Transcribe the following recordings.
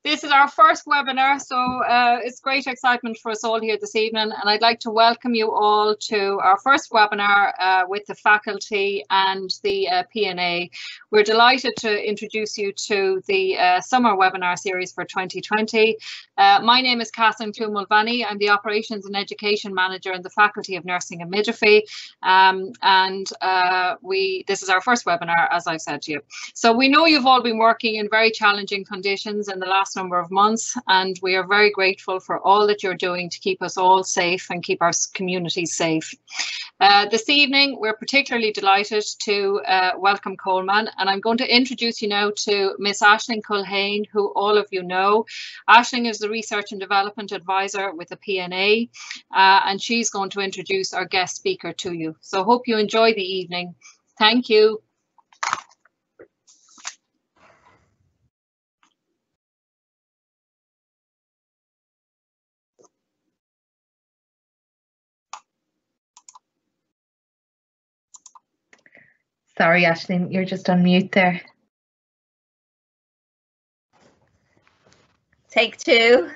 This is our first webinar, so it's great excitement for us all here this evening, and I'd like to welcome you all to our first webinar with the faculty and the P&A. We're delighted to introduce you to the summer webinar series for 2020. My name is Catherine Clune-Mulvaney. I'm the Operations and Education Manager in the Faculty of Nursing and Midwifery, this is our first webinar, as I've said to you. So we know you've all been working in very challenging conditions in the last number of months, and we are very grateful for all that you're doing to keep us all safe and keep our communities safe. This evening, we're particularly delighted to welcome Colman, and I'm going to introduce you now to Miss Aisling Culhane, who all of you know. Aisling is the Research and Development Advisor with the P&A, and she's going to introduce our guest speaker to you. So hope you enjoy the evening. Thank you. Sorry, Aisling, you're just on mute there. Take two.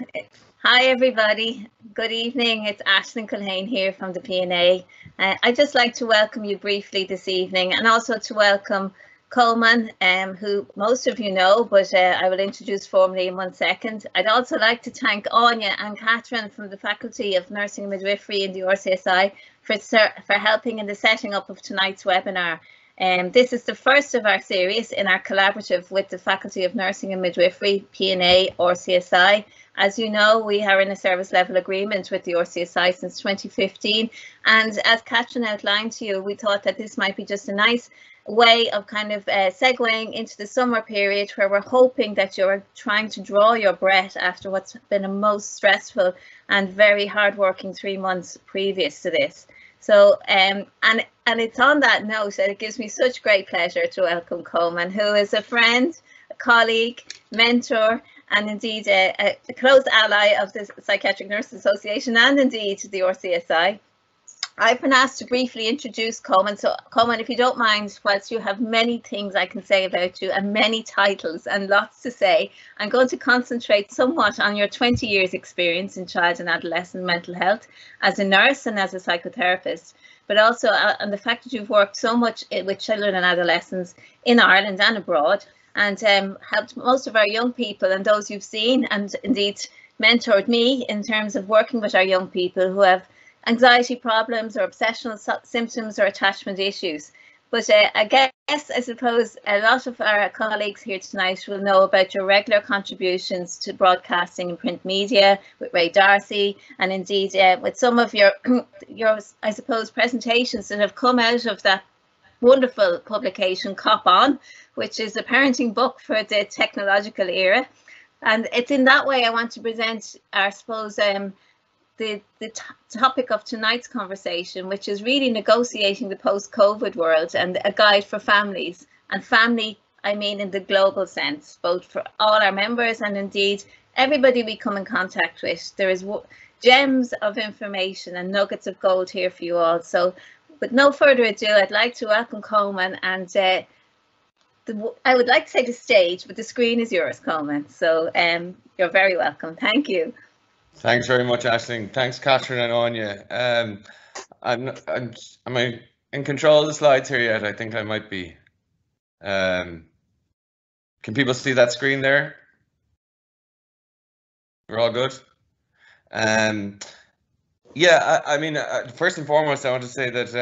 Hi, everybody. Good evening. It's Aisling Culhane here from the P&A. I'd just like to welcome you briefly this evening, and also to welcome Colman, who most of you know, but I will introduce formally in 1 second. I'd also like to thank Anya and Catherine from the Faculty of Nursing and Midwifery in the RCSI for helping in the setting up of tonight's webinar. This is the first of our series in our collaborative with the Faculty of Nursing and Midwifery, P&A, RCSI. As you know, we are in a service level agreement with the RCSI since 2015. And as Catherine outlined to you, we thought that this might be just a nice way of kind of segueing into the summer period, where we're hoping that you're trying to draw your breath after what's been a most stressful and very hard-working 3 months previous to this. So, and it's on that note that it gives me such great pleasure to welcome Colman, who is a friend, a colleague, mentor, and indeed a close ally of the Psychiatric Nurses Association and indeed the RCSI. I've been asked to briefly introduce Colman. So Colman, if you don't mind, whilst you have many things I can say about you and many titles and lots to say, I'm going to concentrate somewhat on your 20 years experience in child and adolescent mental health as a nurse and as a psychotherapist, but also on the fact that you've worked so much with children and adolescents in Ireland and abroad, and helped most of our young people and those you've seen, and indeed mentored me in terms of working with our young people who have anxiety problems or obsessional symptoms or attachment issues. But I guess, I suppose, a lot of our colleagues here tonight will know about your regular contributions to broadcasting and print media with Ray Darcy, and indeed with some of your, I suppose, presentations that have come out of that wonderful publication, Cop On, which is a parenting book for the technological era. And it's in that way I want to present, I suppose, the topic of tonight's conversation, which is really negotiating the post-COVID world and a guide for families. And family, I mean in the global sense, both for all our members and indeed everybody we come in contact with. There is gems of information and nuggets of gold here for you all. So with no further ado, I'd like to welcome Colman, and I would like to say the stage, but the screen is yours, Colman. So you're very welcome. Thank you. Thanks very much, Aisling. Thanks, Catherine and Anya. Am I in control of the slides here yet? I think I might be. Can people see that screen there? We're all good? Yeah, I mean, first and foremost, I want to say that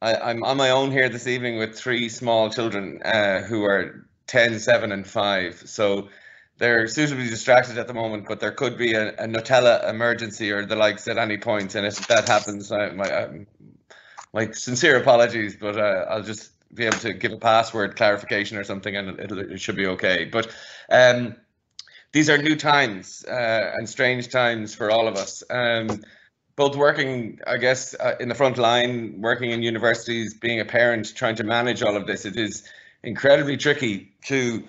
I'm on my own here this evening with 3 small children who are 10, 7 and 5. So they're suitably distracted at the moment, but there could be a Nutella emergency or the likes at any point. And if that happens, my sincere apologies, but I'll just be able to give a password clarification or something, and it should be okay. But these are new times and strange times for all of us. Both working, I guess, in the front line, working in universities, being a parent, trying to manage all of this, it is incredibly tricky to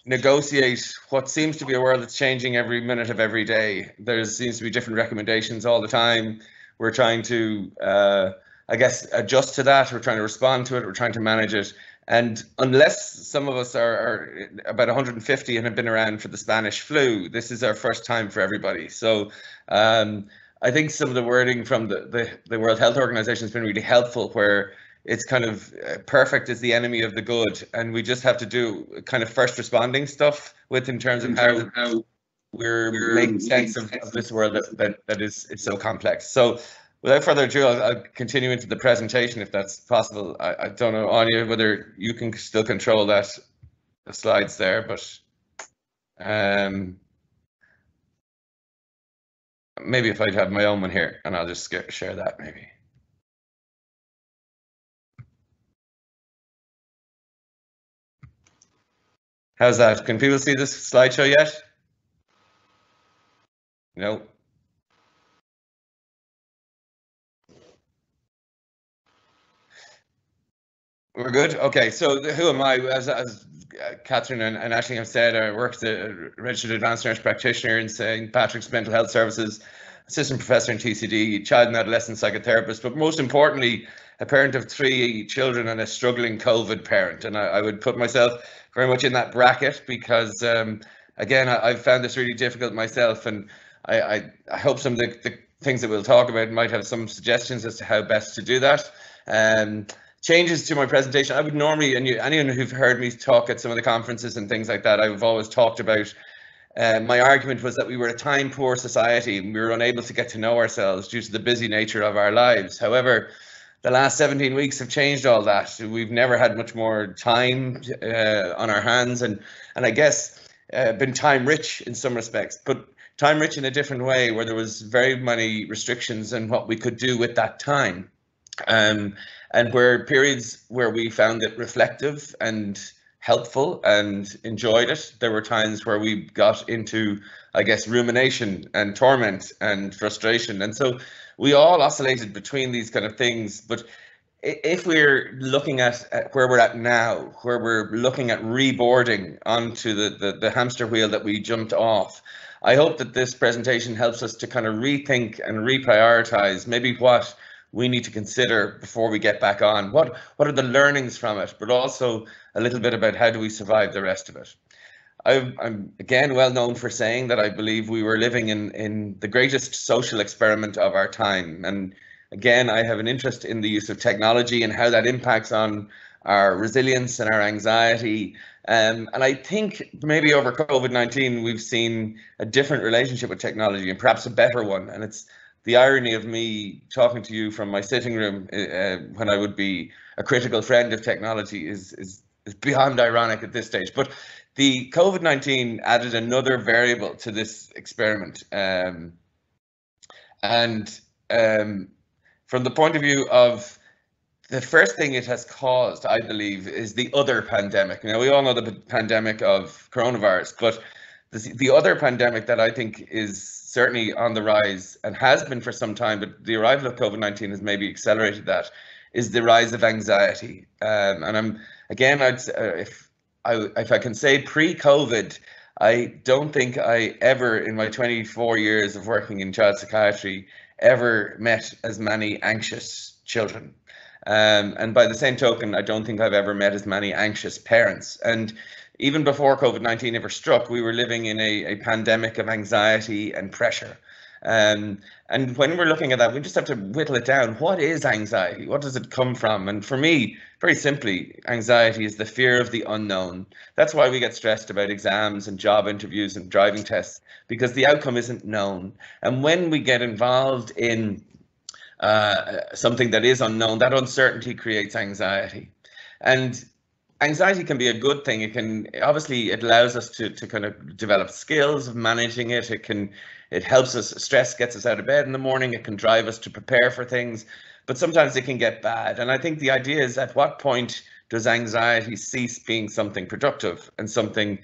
negotiate what seems to be a world that's changing every minute of every day. There seems to be different recommendations all the time. We're trying to, I guess, adjust to that. We're trying to respond to it. We're trying to manage it. And unless some of us are about 150 and have been around for the Spanish flu, this is our first time for everybody. So I think some of the wording from the World Health Organization has been really helpful, where it's kind of perfect is the enemy of the good. And we just have to do kind of first responding stuff with in terms of how we're making sense of this world that is so complex. So without further ado, I'll continue into the presentation if that's possible. I don't know, Anya, whether you can still control the slides there, but maybe if I'd have my own one here, and I'll just share that maybe. How's that? Can people see this slideshow yet? No. We're good. Okay. So who am I? As Catherine and Aisling have said, I work as a registered advanced nurse practitioner in St. Patrick's Mental Health Services, assistant professor in TCD, child and adolescent psychotherapist, but most importantly, a parent of 3 children and a struggling COVID parent. And I would put myself very much in that bracket because, again, I've found this really difficult myself, and I hope some of the things that we'll talk about might have some suggestions as to how best to do that. Changes to my presentation. I would normally, and anyone who've heard me talk at some of the conferences and things like that, I've always talked about, my argument was that we were a time-poor society and we were unable to get to know ourselves due to the busy nature of our lives. However, the last 17 weeks have changed all that. We've never had much more time on our hands, and I guess been time-rich in some respects, but time-rich in a different way, where there was very many restrictions on what we could do with that time. And where periods where we found it reflective and helpful and enjoyed it, there were times where we got into, I guess, rumination and torment and frustration. And so we all oscillated between these kind of things. But if we're looking at where we're at now, where we're looking at reboarding onto the hamster wheel that we jumped off, I hope that this presentation helps us to kind of rethink and reprioritize maybe what we need to consider before we get back on. What are the learnings from it, but also a little bit about how do we survive the rest of it. I'm again well known for saying that I believe we were living in the greatest social experiment of our time. And again, I have an interest in the use of technology and how that impacts on our resilience and our anxiety. And I think maybe over COVID-19, we've seen a different relationship with technology, and perhaps a better one. And it's the irony of me talking to you from my sitting room when I would be a critical friend of technology is beyond ironic at this stage. But the COVID-19 added another variable to this experiment. And from the point of view of the first thing it has caused, I believe, is the other pandemic. Now, we all know the pandemic of coronavirus, but the other pandemic that I think is certainly on the rise and has been for some time, but the arrival of COVID-19 has maybe accelerated that, is the rise of anxiety. And I'm, again, if I can say pre-COVID, I don't think I ever, in my 24 years of working in child psychiatry, ever met as many anxious children. And by the same token, I don't think I've ever met as many anxious parents. And even before COVID-19 ever struck, we were living in a pandemic of anxiety and pressure. And when we're looking at that, we just have to whittle it down. What is anxiety? What does it come from? And for me, very simply, anxiety is the fear of the unknown. That's why we get stressed about exams and job interviews and driving tests, because the outcome isn't known. And when we get involved in something that is unknown, that uncertainty creates anxiety. And anxiety can be a good thing. It can, obviously, it allows us to kind of develop skills of managing it. It helps us, stress gets us out of bed in the morning. It can drive us to prepare for things, but sometimes it can get bad. And I think the idea is, at what point does anxiety cease being something productive and something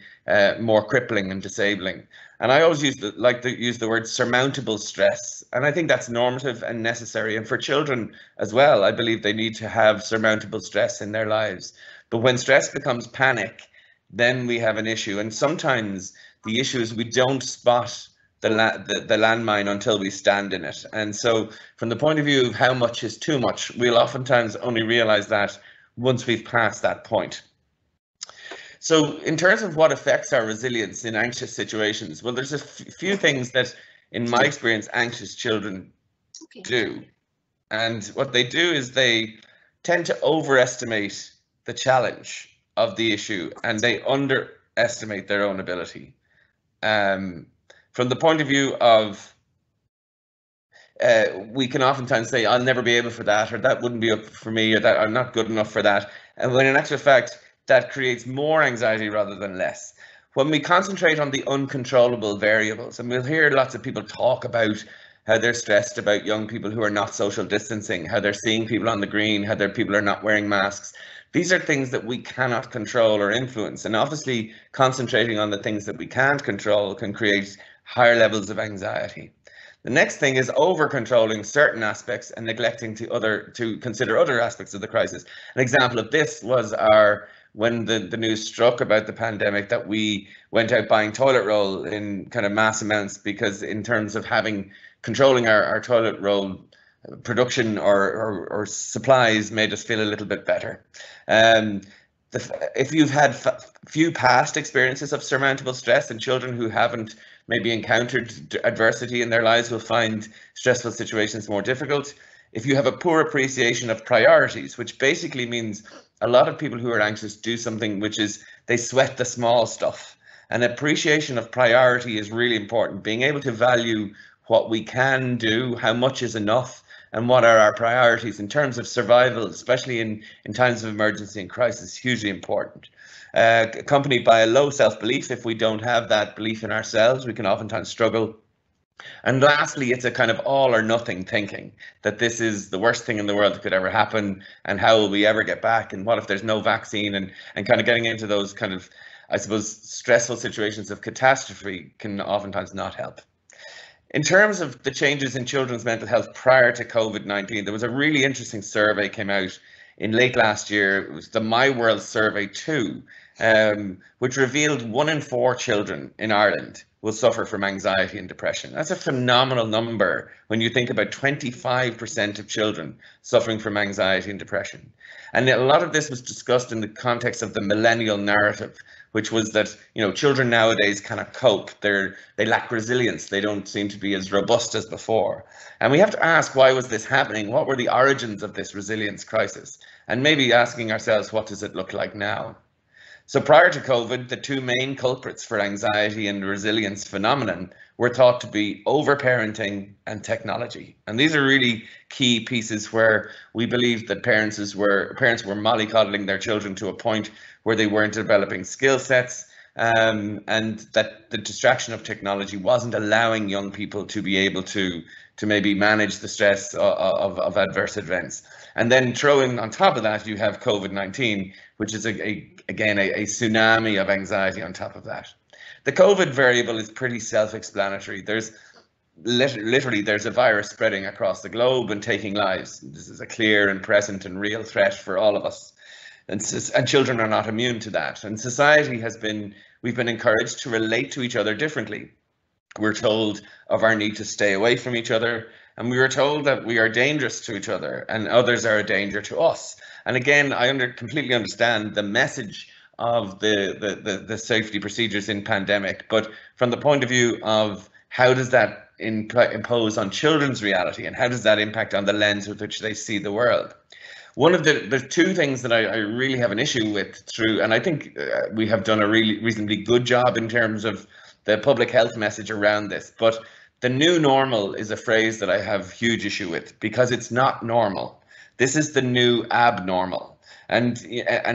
more crippling and disabling? And I always like to use the word surmountable stress. And I think that's normative and necessary. And for children as well, I believe they need to have surmountable stress in their lives. But when stress becomes panic, then we have an issue. And sometimes the issue is we don't spot the landmine until we stand in it. And so from the point of view of how much is too much, we'll oftentimes only realize that once we've passed that point. So in terms of what affects our resilience in anxious situations, well, there's a few things that, in my experience, anxious children do. And what they do is they tend to overestimate the challenge of the issue, and they underestimate their own ability. From the point of view of, we can oftentimes say, I'll never be able for that, or that wouldn't be up for me, or that I'm not good enough for that. And when in actual fact, that creates more anxiety rather than less. When we concentrate on the uncontrollable variables, and we'll hear lots of people talk about how they're stressed about young people who are not social distancing, how they're seeing people on the green, how their people are not wearing masks. These are things that we cannot control or influence. And obviously concentrating on the things that we can't control can create higher levels of anxiety. The next thing is over-controlling certain aspects and neglecting to consider other aspects of the crisis. An example of this was when the news struck about the pandemic, that we went out buying toilet roll in kind of mass amounts, because in terms of controlling our toilet roll production or supplies made us feel a little bit better. If you've had few past experiences of surmountable stress, and children who haven't maybe encountered adversity in their lives will find stressful situations more difficult. If you have a poor appreciation of priorities, which basically means a lot of people who are anxious do something which is they sweat the small stuff. An appreciation of priority is really important. Being able to value what we can do, how much is enough, and what are our priorities in terms of survival, especially in times of emergency and crisis, hugely important. Accompanied by a low self-belief. If we don't have that belief in ourselves, we can oftentimes struggle. And lastly, it's a kind of all or nothing thinking, that this is the worst thing in the world that could ever happen, and how will we ever get back, and what if there's no vaccine, and kind of getting into those kind of, I suppose, stressful situations of catastrophe can oftentimes not help. In terms of the changes in children's mental health prior to COVID-19, there was a really interesting survey came out in late last year. It was the My World Survey 2, which revealed 1 in 4 children in Ireland will suffer from anxiety and depression. That's a phenomenal number when you think about 25% of children suffering from anxiety and depression. And a lot of this was discussed in the context of the millennial narrative, which was that, you know, children nowadays cannot cope. They lack resilience. They don't seem to be as robust as before. And we have to ask, why was this happening? What were the origins of this resilience crisis? And maybe asking ourselves, what does it look like now? So prior to COVID, the 2 main culprits for anxiety and resilience phenomenon were thought to be overparenting and technology. And these are really key pieces where we believe that parents were mollycoddling their children to a point where they weren't developing skill sets, and that the distraction of technology wasn't allowing young people to be able to maybe manage the stress of adverse events. And then throwing on top of that, you have COVID-19, which is again a tsunami of anxiety on top of that. The COVID variable is pretty self-explanatory. There's literally there's a virus spreading across the globe and taking lives. This is a clear and present and real threat for all of us. And children are not immune to that. And society we've been encouraged to relate to each other differently. We're told of our need to stay away from each other, and we were told that we are dangerous to each other and others are a danger to us. And again, I completely understand the message of the safety procedures in pandemic, but from the point of view of how does that impose on children's reality, and how does that impact on the lens with which they see the world? One of the 2 things that I really have an issue with and I think we have done a really reasonably good job in terms of the public health message around this, but the new normal is a phrase that I have huge issue with, because it's not normal. This is the new abnormal. And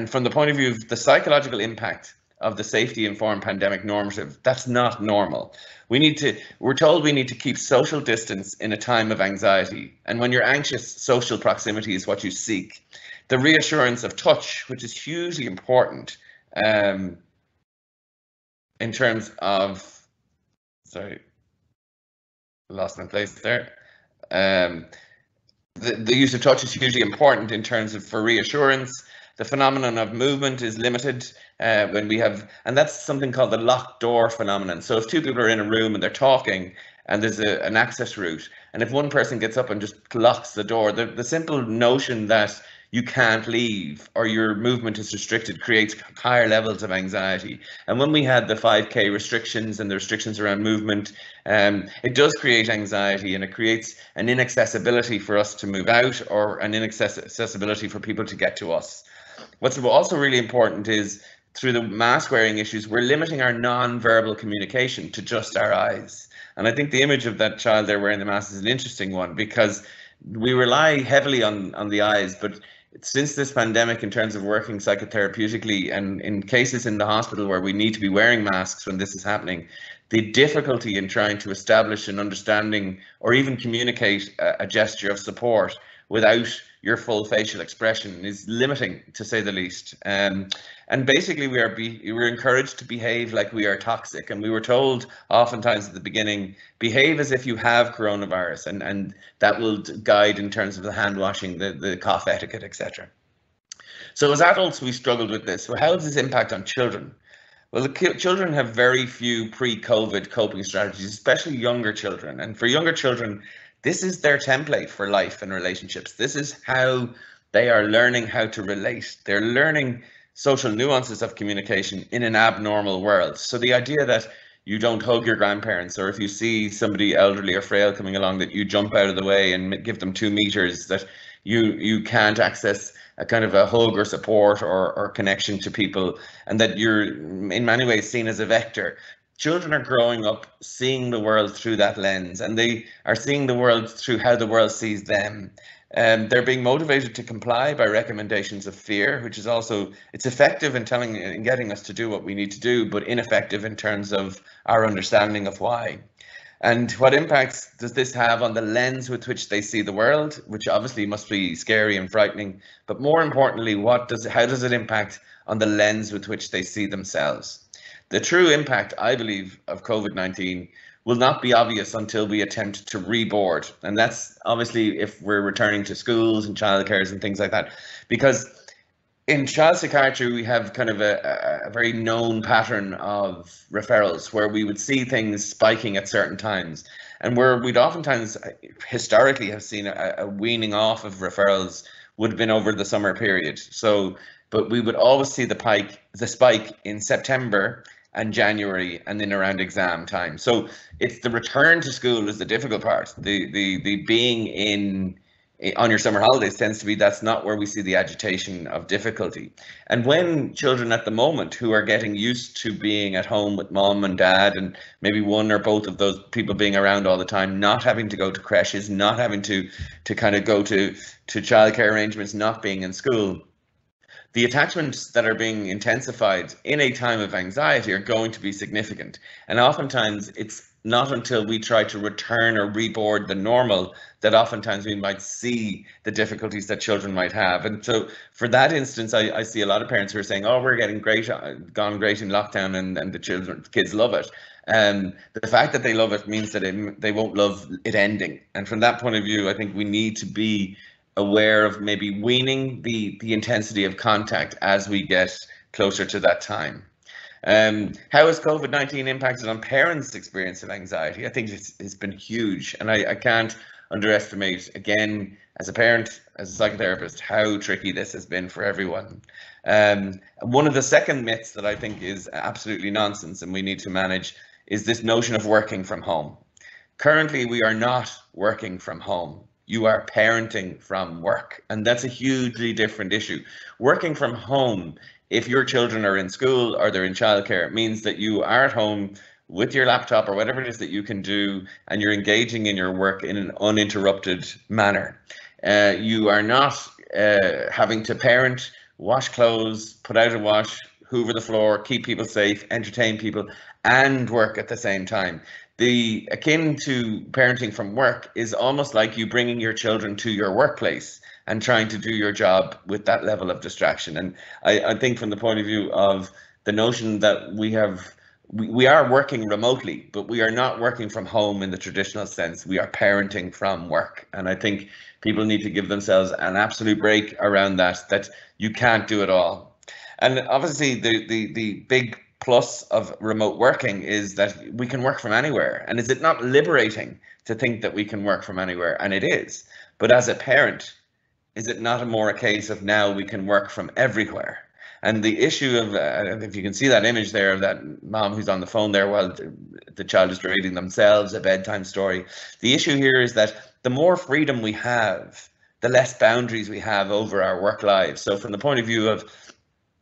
from the point of view of the psychological impact of the safety-informed pandemic normative, that's not normal. We're told we need to keep social distance in a time of anxiety. And when you're anxious, social proximity is what you seek. The reassurance of touch, which is hugely important in terms of, sorry, lost my place there. The use of touch is hugely important in terms of for reassurance. The phenomenon of movement is limited when we have, and that's something called the locked door phenomenon. So if 2 people are in a room and they're talking and there's an access route, and if one person gets up and just locks the door, the simple notion that you can't leave or your movement is restricted creates higher levels of anxiety. And when we had the 5K restrictions and the restrictions around movement, it does create anxiety, and it creates an inaccessibility for us to move out, or an inaccessibility for people to get to us. What's also really important is, through the mask wearing issues, we're limiting our non-verbal communication to just our eyes. And I think the image of that child there wearing the mask is an interesting one, because we rely heavily on the eyes, but since this pandemic, in terms of working psychotherapeutically and in cases in the hospital where we need to be wearing masks when this is happening, the difficulty in trying to establish an understanding or even communicate a gesture of support without your full facial expression is limiting, to say the least. And basically we're encouraged to behave like we are toxic, and we were told oftentimes at the beginning, behave as if you have coronavirus, and that will guide in terms of the hand washing, the cough etiquette, etc. So as adults, we struggled with this. So how does this impact on children? Well, the children have very few pre-COVID coping strategies, especially younger children. And for younger children, this is their template for life and relationships. This is how they are learning how to relate. They're learning social nuances of communication in an abnormal world. So the idea that you don't hug your grandparents, or if you see somebody elderly or frail coming along, that you jump out of the way and give them 2 meters, that you can't access a kind of a hug or support or connection to people, and that you're in many ways seen as a vector. Children are growing up seeing the world through that lens, and they are seeing the world through how the world sees them. They're being motivated to comply by recommendations of fear, which is also, it's effective in getting us to do what we need to do, but ineffective in terms of our understanding of why. And what impacts does this have on the lens with which they see the world, which obviously must be scary and frightening, but more importantly, how does it impact on the lens with which they see themselves? The true impact, I believe, of COVID-19 will not be obvious until we attempt to reboard. And that's obviously if we're returning to schools and childcares and things like that. Because in child psychiatry, we have kind of a very known pattern of referrals where we would see things spiking at certain times, and where we'd oftentimes historically have seen a weaning off of referrals would have been over the summer period. So, but we would always see the spike in September and January, and then around exam time. So it's the return to school is the difficult part. The being on your summer holidays tends to be, that's not where we see the agitation of difficulty. And when children at the moment who are getting used to being at home with mom and dad, and maybe one or both of those people being around all the time, not having to go to creches, not having to kind of go to childcare arrangements, not being in school, the attachments that are being intensified in a time of anxiety are going to be significant. And oftentimes it's not until we try to return or reboard the normal that oftentimes we might see the difficulties that children might have. And so for that instance, I see a lot of parents who are saying, oh, we're getting gone great in lockdown, and the kids love it. The fact that they love it means that they won't love it ending. And from that point of view, I think we need to be aware of maybe weaning the intensity of contact as we get closer to that time. How has COVID-19 impacted on parents' experience of anxiety? I think it's been huge, and I can't underestimate, again, as a parent, as a psychotherapist, how tricky this has been for everyone. One of the second myths that I think is absolutely nonsense and we need to manage is this notion of working from home. Currently, we are not working from home. You are parenting from work, and that's a hugely different issue. Working from home, if your children are in school or they're in childcare, it means that you are at home with your laptop or whatever it is that you can do, and you're engaging in your work in an uninterrupted manner. You are not having to parent, wash clothes, put out a wash, hoover the floor, keep people safe, entertain people, and work at the same time. The akin to parenting from work is almost like you bringing your children to your workplace and trying to do your job with that level of distraction. And I think from the point of view of the notion that we are working remotely, but we are not working from home in the traditional sense. We are parenting from work. And I think people need to give themselves an absolute break around that you can't do it all. And obviously the big plus of remote working is that we can work from anywhere. And is it not liberating to think that we can work from anywhere? And it is. But as a parent, is it not more a case of now we can work from everywhere? And the issue of, if you can see that image there of that mom who's on the phone there while the child is reading themselves a bedtime story, the issue here is that the more freedom we have, the less boundaries we have over our work lives. So from the point of view of,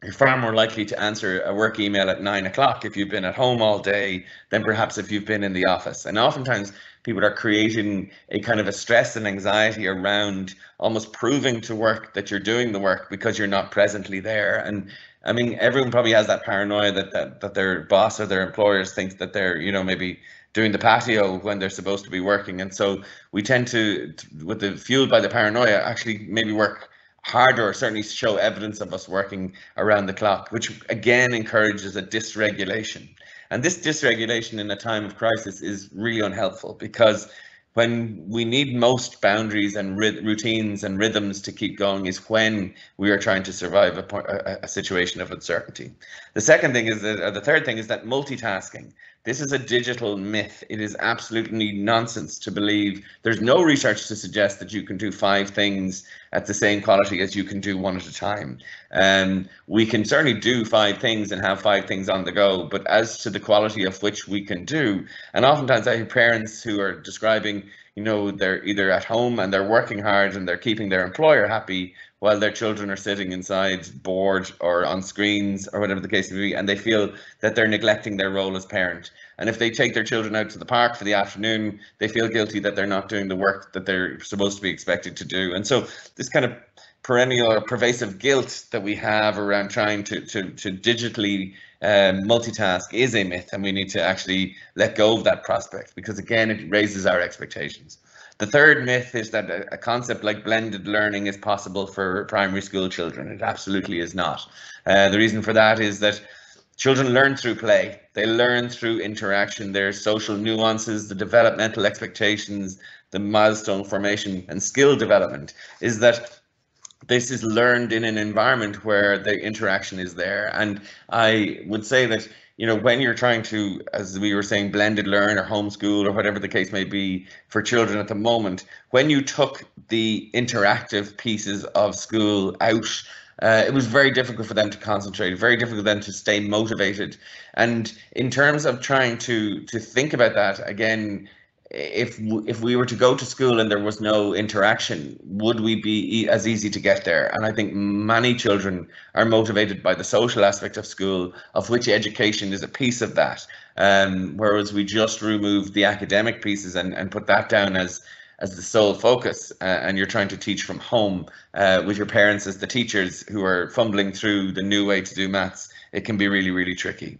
you're far more likely to answer a work email at 9 o'clock if you've been at home all day than perhaps if you've been in the office. And oftentimes people are creating a kind of a stress and anxiety around almost proving to work that you're doing the work because you're not presently there. And I mean, everyone probably has that paranoia that their boss or their employers think that they're, you know, maybe doing the patio when they're supposed to be working. And so we tend to with the fueled by the paranoia, actually maybe work harder, or certainly show evidence of us working around the clock, which again encourages a dysregulation. And this dysregulation in a time of crisis is really unhelpful, because when we need most boundaries and routines and rhythms to keep going is when we are trying to survive a situation of uncertainty. The second thing is that, or the third thing is that multitasking. This is a digital myth. It is absolutely nonsense to believe. There's no research to suggest that you can do 5 things at the same quality as you can do 1 at a time. We can certainly do 5 things and have 5 things on the go, but as to the quality of which we can do, and oftentimes I have parents who are describing, you know, they're either at home and they're working hard and they're keeping their employer happy while their children are sitting inside bored or on screens or whatever the case may be, and they feel that they're neglecting their role as parent. And if they take their children out to the park for the afternoon, they feel guilty that they're not doing the work that they're supposed to be expected to do. And so this kind of perennial or pervasive guilt that we have around trying to digitally multitask is a myth, and we need to actually let go of that prospect, because again, it raises our expectations. The third myth is that a concept like blended learning is possible for primary school children. It absolutely is not. The reason for that is that children learn through play. They learn through interaction. There's social nuances, the developmental expectations, the milestone formation and skill development is that this is learned in an environment where the interaction is there. And I would say that, you know, when you're trying to, as we were saying, blended learn or homeschool or whatever the case may be for children at the moment, when you took the interactive pieces of school out, it was very difficult for them to concentrate, very difficult for them to stay motivated. And in terms of trying to think about that, again, if we were to go to school and there was no interaction, would we be as easy to get there? And I think many children are motivated by the social aspect of school, of which education is a piece of that. Whereas we just remove the academic pieces and put that down as the sole focus, and you're trying to teach from home with your parents as the teachers who are fumbling through the new way to do maths, it can be really, really tricky.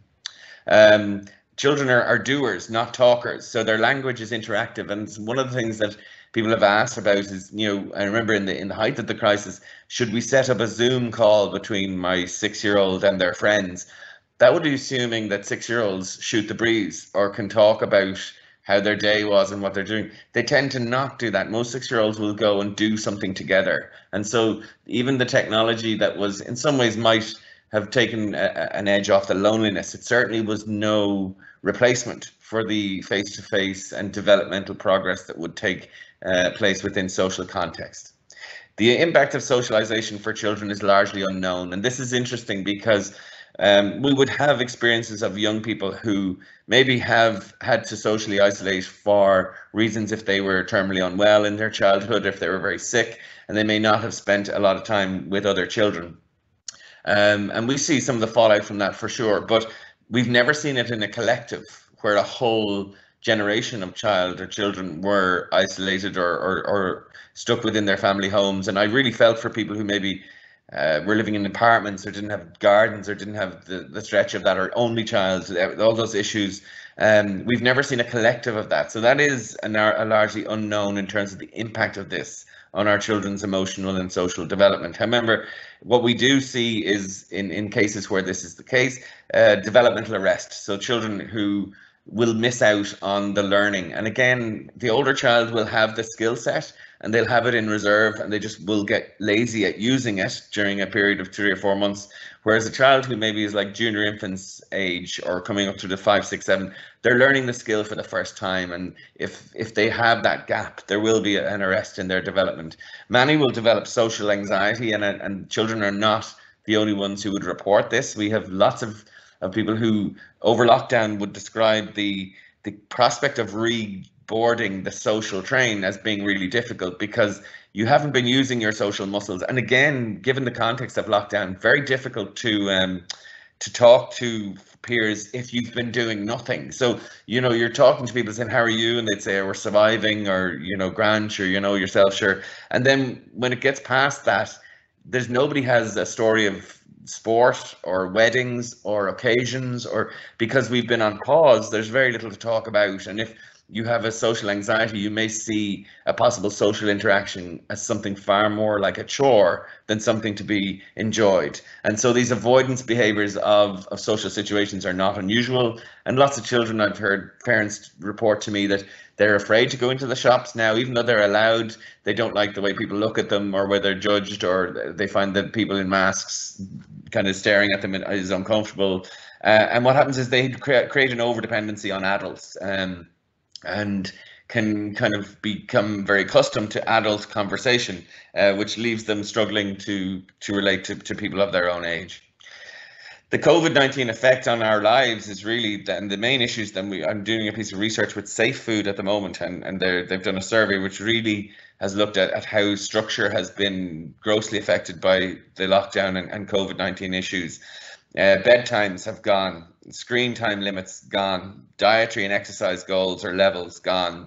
Children are doers, not talkers, so their language is interactive. And one of the things that people have asked about is, you know, I remember in the height of the crisis, should we set up a Zoom call between my 6-year-old and their friends? That would be assuming that 6-year-olds shoot the breeze or can talk about how their day was and what they're doing. They tend to not do that. Most 6-year-olds will go and do something together. And so even the technology that was in some ways might have taken an edge off the loneliness, it certainly was no replacement for the face-to-face and developmental progress that would take place within social context. The impact of socialization for children is largely unknown, and this is interesting because we would have experiences of young people who maybe have had to socially isolate for reasons if they were terminally unwell in their childhood, if they were very sick, and they may not have spent a lot of time with other children. And we see some of the fallout from that for sure, but we've never seen it in a collective where a whole generation of child or children were isolated or stuck within their family homes. And I really felt for people who maybe were living in apartments or didn't have gardens or didn't have the stretch of that, or only child, all those issues. We've never seen a collective of that. So that is a largely unknown in terms of the impact of this on our children's emotional and social development. However, what we do see is in cases where this is the case, developmental arrest. So children who will miss out on the learning. And again, the older child will have the skill set and they'll have it in reserve, and they just will get lazy at using it during a period of 3 or 4 months. Whereas a child who maybe is like junior infant's age or coming up to the 5, 6, 7, they're learning the skill for the first time. And if they have that gap, there will be an arrest in their development. Many will develop social anxiety, and children are not the only ones who would report this. We have lots of people who over lockdown would describe the prospect of reboarding the social train as being really difficult, because you haven't been using your social muscles. And again, given the context of lockdown, very difficult to talk to peers if you've been doing nothing. So, you know, you're talking to people saying, how are you? And they'd say, oh, we're surviving, or, you know, grand, sure, you know, yourself, sure. And then when it gets past that, there's nobody has a story of sport or weddings or occasions, or because we've been on pause, there's very little to talk about. And if you have a social anxiety, you may see a possible social interaction as something far more like a chore than something to be enjoyed. And so these avoidance behaviors of social situations are not unusual. And lots of children, I've heard parents report to me that they're afraid to go into the shops now, even though they're allowed. They don't like the way people look at them, or where they're judged, or they find that people in masks kind of staring at them is uncomfortable. And what happens is they create an over-dependency on adults, and can kind of become very accustomed to adult conversation, which leaves them struggling to relate to people of their own age. The COVID-19 effect on our lives is really, and the main issues, I'm doing a piece of research with Safe Food at the moment, and they've done a survey which really has looked at how structure has been grossly affected by the lockdown and COVID-19 issues. Bedtimes have gone, screen time limits gone, dietary and exercise goals or levels gone.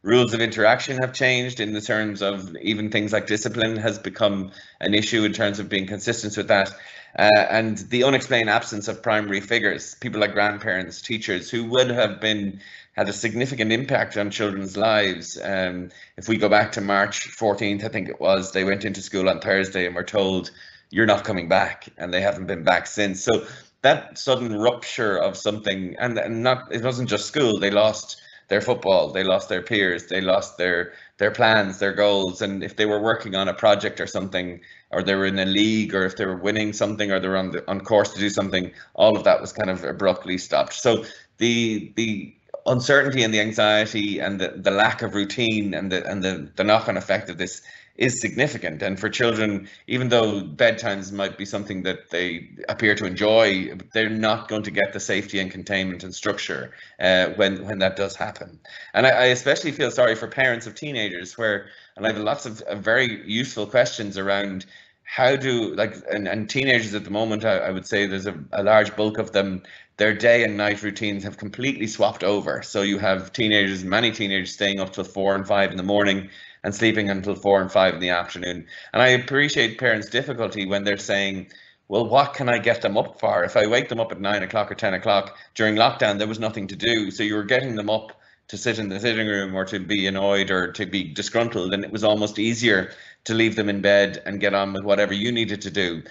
Rules of interaction have changed in the terms of even things like discipline has become an issue in terms of being consistent with that. And the unexplained absence of primary figures, people like grandparents, teachers, who would have had a significant impact on children's lives. If we go back to March 14th, I think it was, they went into school on Thursday and were told, you're not coming back, and they haven't been back since. So that sudden rupture of something, and it wasn't just school, they lost their football, they lost their peers, they lost their plans, their goals. And if they were working on a project or something, or they were in a league, or if they were winning something, or they were on course to do something, all of that was kind of abruptly stopped. So the uncertainty and the anxiety and the lack of routine and the knock-on effect of this is significant. And for children, even though bedtimes might be something that they appear to enjoy, they're not going to get the safety and containment and structure when that does happen. And I especially feel sorry for parents of teenagers, and I have lots of very useful questions around how do, and teenagers at the moment, I would say there's a large bulk of them, their day and night routines have completely swapped over. So you have many teenagers staying up till 4 and 5 in the morning and sleeping until 4 and 5 in the afternoon. And I appreciate parents' difficulty when they're saying, well, what can I get them up for? If I wake them up at 9 o'clock or 10 o'clock during lockdown, there was nothing to do. So you were getting them up to sit in the sitting room or to be annoyed or to be disgruntled. And it was almost easier to leave them in bed and get on with whatever you needed to do.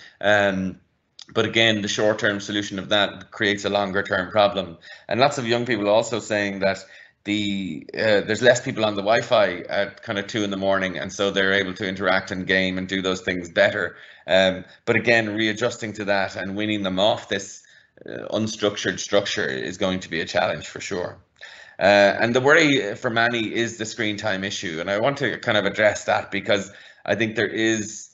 But again, the short-term solution of that creates a longer-term problem. And lots of young people also saying that there's less people on the Wi-Fi at kind of 2 in the morning, and so they're able to interact and game and do those things better. But again, readjusting to that and weaning them off this unstructured structure is going to be a challenge for sure. And the worry for many is the screen time issue, and I want to kind of address that because I think there is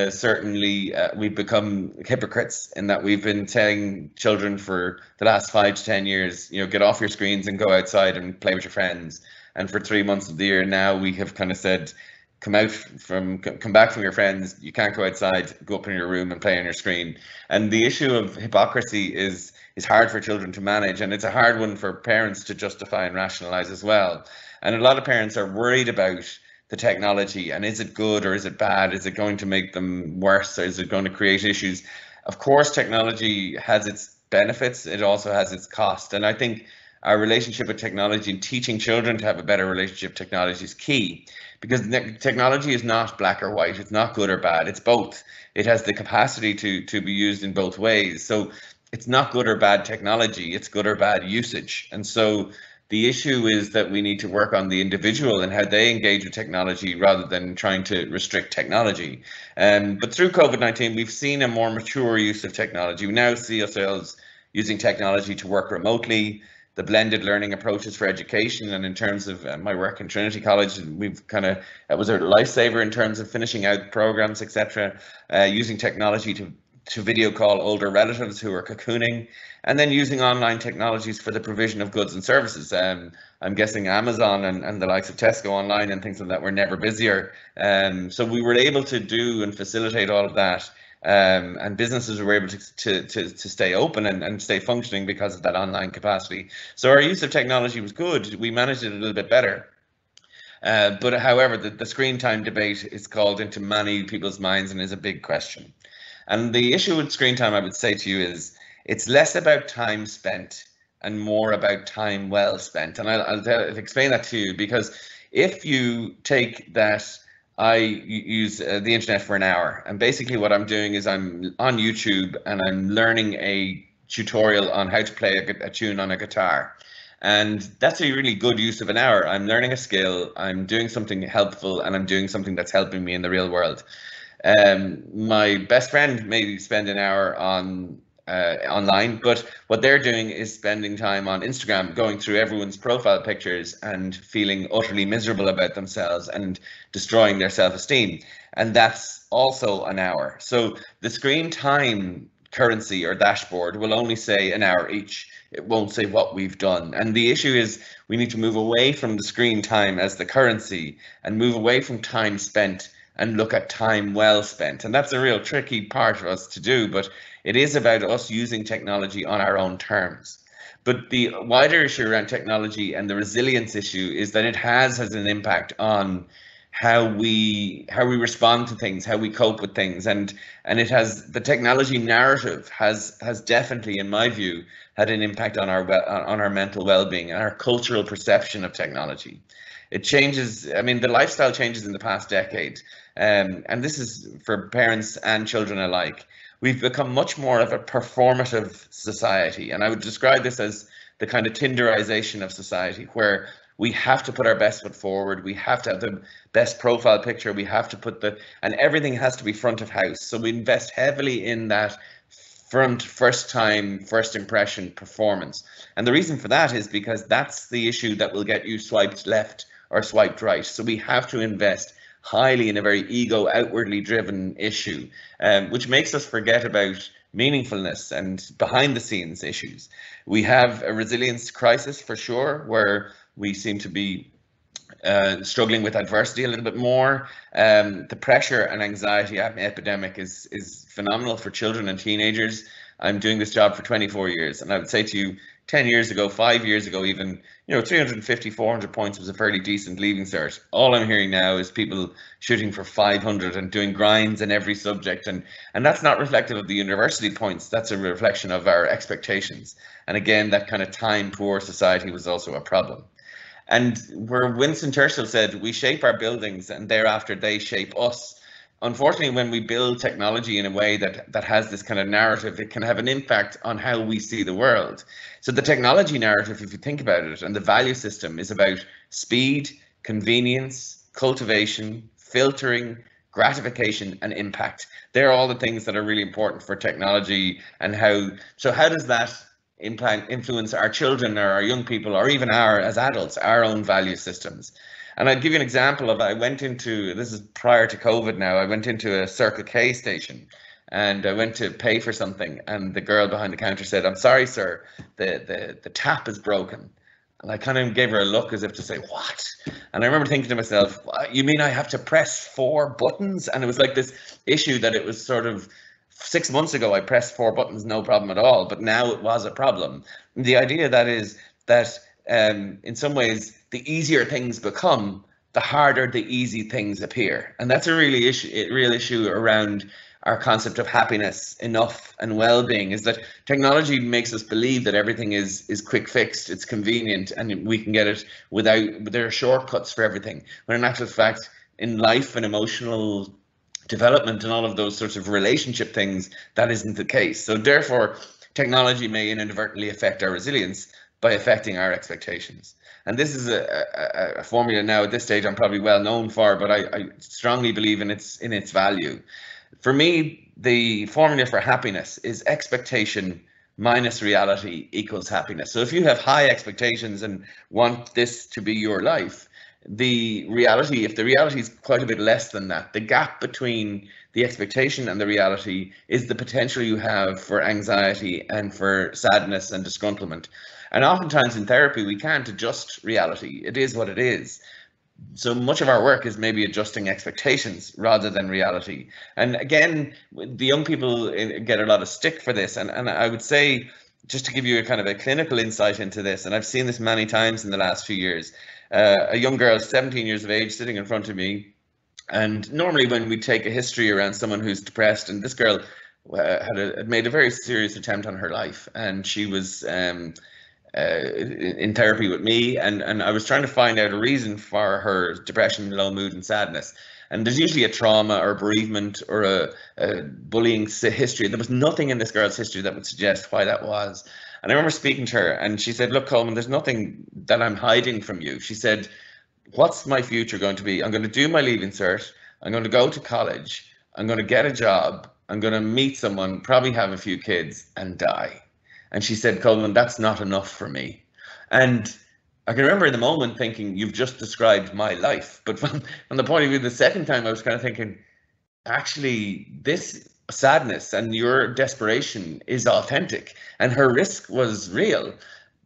certainly we've become hypocrites in that we've been telling children for the last 5 to 10 years, you know, get off your screens and go outside and play with your friends. And for 3 months of the year now, we have kind of said, come back from your friends, you can't go outside, go up in your room and play on your screen. And the issue of hypocrisy is hard for children to manage, and it's a hard one for parents to justify and rationalize as well. And a lot of parents are worried about the technology, and is it good or is it bad? Is it going to make them worse, or is it going to create issues? Of course, technology has its benefits, it also has its cost. And I think our relationship with technology and teaching children to have a better relationship with technology is key, because technology is not black or white, it's not good or bad, it's both. It has the capacity to be used in both ways. So it's not good or bad technology, it's good or bad usage. And so the issue is that we need to work on the individual and how they engage with technology rather than trying to restrict technology. But through COVID-19, we've seen a more mature use of technology. We now see ourselves using technology to work remotely, the blended learning approaches for education. And in terms of my work in Trinity College, we've that was a lifesaver in terms of finishing out programs, etc. Using technology to video call older relatives who are cocooning, and then using online technologies for the provision of goods and services. I'm guessing Amazon and the likes of Tesco online and things like that were never busier. So we were able to do and facilitate all of that. And businesses were able to stay open and stay functioning because of that online capacity. So our use of technology was good. We managed it a little bit better. But however, the screen time debate is called into many people's minds and is a big question. And the issue with screen time, I would say to you, is it's less about time spent and more about time well spent. And I'll explain that to you, because if you take that, I use the internet for an hour, and basically what I'm doing is I'm on YouTube and I'm learning a tutorial on how to play a tune on a guitar. And that's a really good use of an hour. I'm learning a skill, I'm doing something helpful, and I'm doing something that's helping me in the real world. My best friend may spend an hour on online, but what they're doing is spending time on Instagram, going through everyone's profile pictures and feeling utterly miserable about themselves and destroying their self-esteem. And that's also an hour. So the screen time currency or dashboard will only say an hour each. It won't say what we've done. And the issue is we need to move away from the screen time as the currency and move away from time spent and look at time well spent. And that's a real tricky part for us to do, but it is about us using technology on our own terms. But the wider issue around technology and the resilience issue is that it has an impact on how we respond to things, how we cope with things, and it has, the technology narrative has definitely, in my view, had an impact on our mental well-being and our cultural perception of technology. It changes, I mean, the lifestyle changes in the past decade, and this is for parents and children alike. We've become much more of a performative society, and I would describe this as the kind of Tinderization of society, where we have to put our best foot forward, we have to have the best profile picture, we have to put and everything has to be front of house. So we invest heavily in that first time, first impression performance. And the reason for that is because that's the issue that will get you swiped left or swiped right. So we have to invest highly in a very ego outwardly driven issue, which makes us forget about meaningfulness and behind the scenes issues. We have a resilience crisis for sure, where we seem to be struggling with adversity a little bit more. The pressure and anxiety epidemic is phenomenal for children and teenagers. I'm doing this job for 24 years, and I would say to you, 10 years ago, 5 years ago even, 350, 400 points was a fairly decent leaving cert. All I'm hearing now is people shooting for 500 and doing grinds in every subject, and that's not reflective of the university points, that's a reflection of our expectations. And again, that kind of time poor society was also a problem. And where Winston Churchill said, we shape our buildings and thereafter they shape us. Unfortunately, when we build technology in a way that has this kind of narrative, it can have an impact on how we see the world. So the technology narrative, if you think about it, and the value system is about speed, convenience, cultivation, filtering, gratification, and impact. They're all the things that are really important for technology. And how does that influence our children or our young people, or even as adults, our own value systems? And I'd give you an example of, I went into, this is prior to COVID now, I went into a Circle K station and I went to pay for something, and the girl behind the counter said, "I'm sorry, sir, the tap is broken." And I kind of gave her a look as if to say, "What?" And I remember thinking to myself, "You mean I have to press 4 buttons?" And it was like this issue that it was sort of 6 months ago, I pressed 4 buttons, no problem at all, but now it was a problem. And the idea that is that in some ways, the easier things become, the harder the easy things appear. And that's a real issue around our concept of happiness, enough, and well-being, is that technology makes us believe that everything is quick fixed, it's convenient, and we can get it there are shortcuts for everything. When in actual fact, in life and emotional development and all of those sorts of relationship things, that isn't the case. So therefore, technology may inadvertently affect our resilience by affecting our expectations. And this is a formula now at this stage I'm probably well known for, but I strongly believe in its value. For me, the formula for happiness is expectation minus reality equals happiness. So if you have high expectations and want this to be your life, if the reality is quite a bit less than that, the gap between the expectation and the reality is the potential you have for anxiety and for sadness and disgruntlement. And oftentimes in therapy, we can't adjust reality. It is what it is. So much of our work is maybe adjusting expectations rather than reality. And again, the young people get a lot of stick for this. And I would say, just to give you a kind of a clinical insight into this, and I've seen this many times in the last few years, a young girl, 17 years of age, sitting in front of me. And normally when we take a history around someone who's depressed, and this girl had made a very serious attempt on her life, and she was in therapy with me, and I was trying to find out a reason for her depression, low mood and sadness. And there's usually a trauma or a bereavement or a bullying history. There was nothing in this girl's history that would suggest why that was. And I remember speaking to her and she said, look, Colman, there's nothing that I'm hiding from you. She said, what's my future going to be? I'm going to do my Leaving Cert. I'm going to go to college. I'm going to get a job. I'm going to meet someone, probably have a few kids and die. And she said, Colman, that's not enough for me. And I can remember in the moment thinking, you've just described my life. But from the point of view the second time, I was kind of thinking, actually, this sadness and your desperation is authentic. And her risk was real.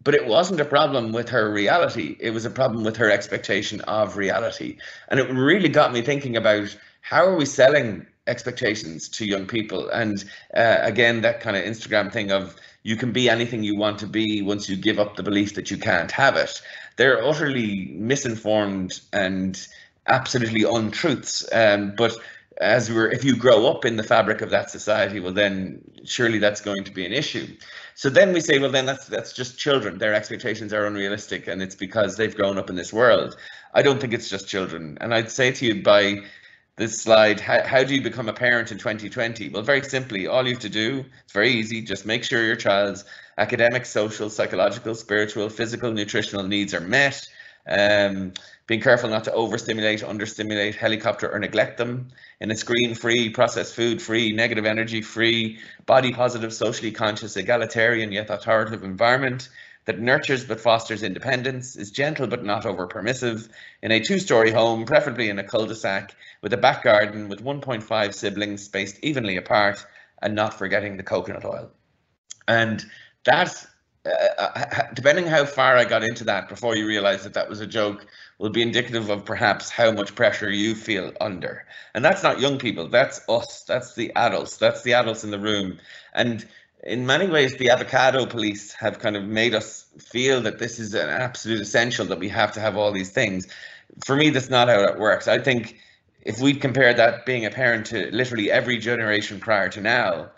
But it wasn't a problem with her reality. It was a problem with her expectation of reality. And it really got me thinking about, how are we selling expectations to young people? And again, that kind of Instagram thing of, you can be anything you want to be once you give up the belief that you can't have it. They're utterly misinformed and absolutely untruths. But if you grow up in the fabric of that society, well, then surely that's going to be an issue. So then we say, well, then that's just children. Their expectations are unrealistic, and it's because they've grown up in this world. I don't think it's just children. And I'd say to you by this slide, how do you become a parent in 2020? Well, very simply, all you have to do, it's very easy, just make sure your child's academic, social, psychological, spiritual, physical, nutritional needs are met. Being careful not to overstimulate, understimulate, helicopter or neglect them. In a screen-free, processed food-free, negative energy-free, body-positive, socially conscious, egalitarian yet authoritative environment that nurtures but fosters independence, is gentle but not over-permissive, in a 2-story home, preferably in a cul-de-sac, with a back garden with 1.5 siblings spaced evenly apart, and not forgetting the coconut oil. And that, depending how far I got into that before you realize that that was a joke, will be indicative of perhaps how much pressure you feel under. And that's not young people, that's us, that's the adults in the room. And in many ways, the avocado police have kind of made us feel that this is an absolute essential, that we have to have all these things. For me, that's not how it works. I think if we compare that being a parent to literally every generation prior to now,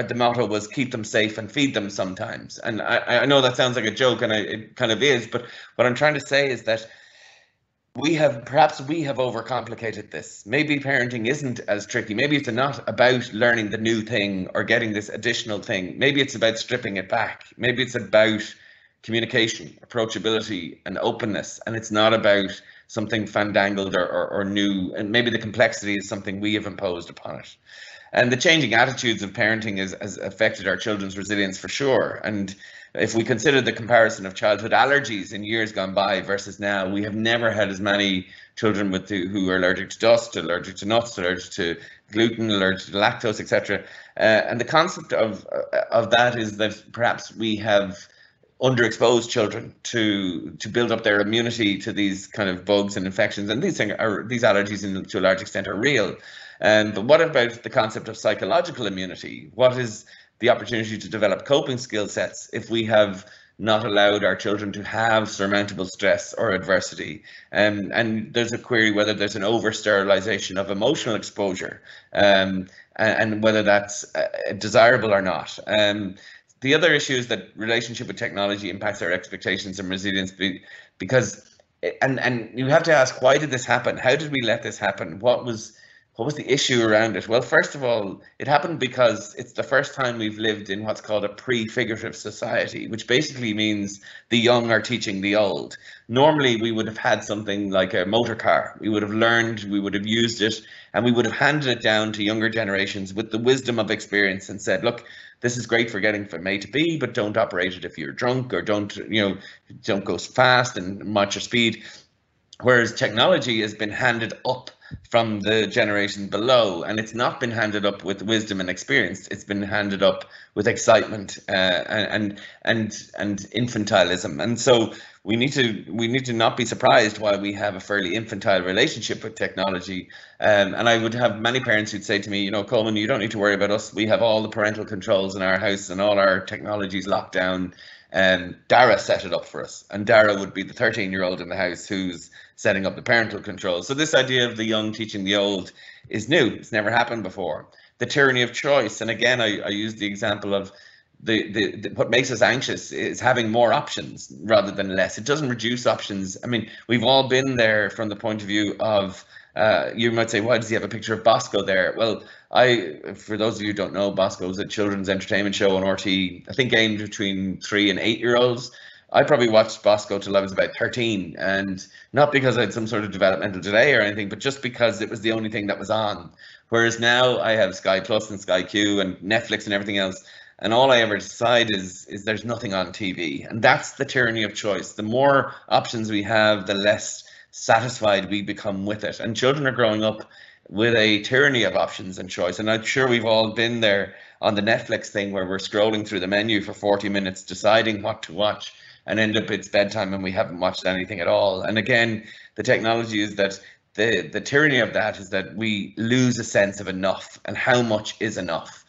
the motto was keep them safe and feed them sometimes. And I know that sounds like a joke, and it kind of is, but what I'm trying to say is that perhaps we have overcomplicated this. Maybe parenting isn't as tricky. Maybe it's not about learning the new thing or getting this additional thing. Maybe it's about stripping it back. Maybe it's about communication, approachability, and openness. And it's not about something fandangled or new. And maybe the complexity is something we have imposed upon it. And the changing attitudes of parenting has affected our children's resilience for sure. And if we consider the comparison of childhood allergies in years gone by versus now, we have never had as many children who are allergic to dust, allergic to nuts, allergic to gluten, allergic to lactose, etc. And the concept of that is that perhaps we have underexposed children to build up their immunity to these kind of bugs and infections, and these allergies to a large extent are real. But what about the concept of psychological immunity? What is the opportunity to develop coping skill sets if we have not allowed our children to have surmountable stress or adversity? And there's a query whether there's an over-sterilization of emotional exposure, and whether that's desirable or not. The other issue is that relationship with technology impacts our expectations and resilience, because, and you have to ask, why did this happen? How did we let this happen? What was what was the issue around it? Well, first of all, it happened because it's the first time we've lived in what's called a prefigurative society, which basically means the young are teaching the old. Normally, we would have had something like a motor car. We would have learned, we would have used it, and we would have handed it down to younger generations with the wisdom of experience and said, look, this is great for getting from A to B, but don't operate it if you're drunk, or don't go fast and match your speed. Whereas technology has been handed up from the generation below, and it's not been handed up with wisdom and experience. It's been handed up with excitement and infantilism. And so we need to not be surprised why we have a fairly infantile relationship with technology. And I would have many parents who'd say to me, Colman, you don't need to worry about us. We have all the parental controls in our house and all our technologies locked down. And Dara set it up for us, and Dara would be the 13-year-old in the house who's setting up the parental controls. So this idea of the young teaching the old is new. It's never happened before. The tyranny of choice, and again, I use the example of the what makes us anxious is having more options rather than less. It doesn't reduce options. I mean, we've all been there from the point of view of, you might say, why does he have a picture of Bosco there? Well, for those of you who don't know, Bosco is a children's entertainment show on RT, I think aimed between 3 and 8-year-olds. I probably watched Bosco till I was about 13, and not because I had some sort of developmental delay or anything, but just because it was the only thing that was on. Whereas now I have Sky Plus and Sky Q and Netflix and everything else, and all I ever decide is there's nothing on TV. And that's the tyranny of choice. The more options we have, the less satisfied we become with it. And children are growing up with a tyranny of options and choice. And I'm sure we've all been there on the Netflix thing where we're scrolling through the menu for 40 minutes, deciding what to watch, and end up it's bedtime and we haven't watched anything at all. And again, the technology is that the tyranny of that is that we lose a sense of enough, and how much is enough.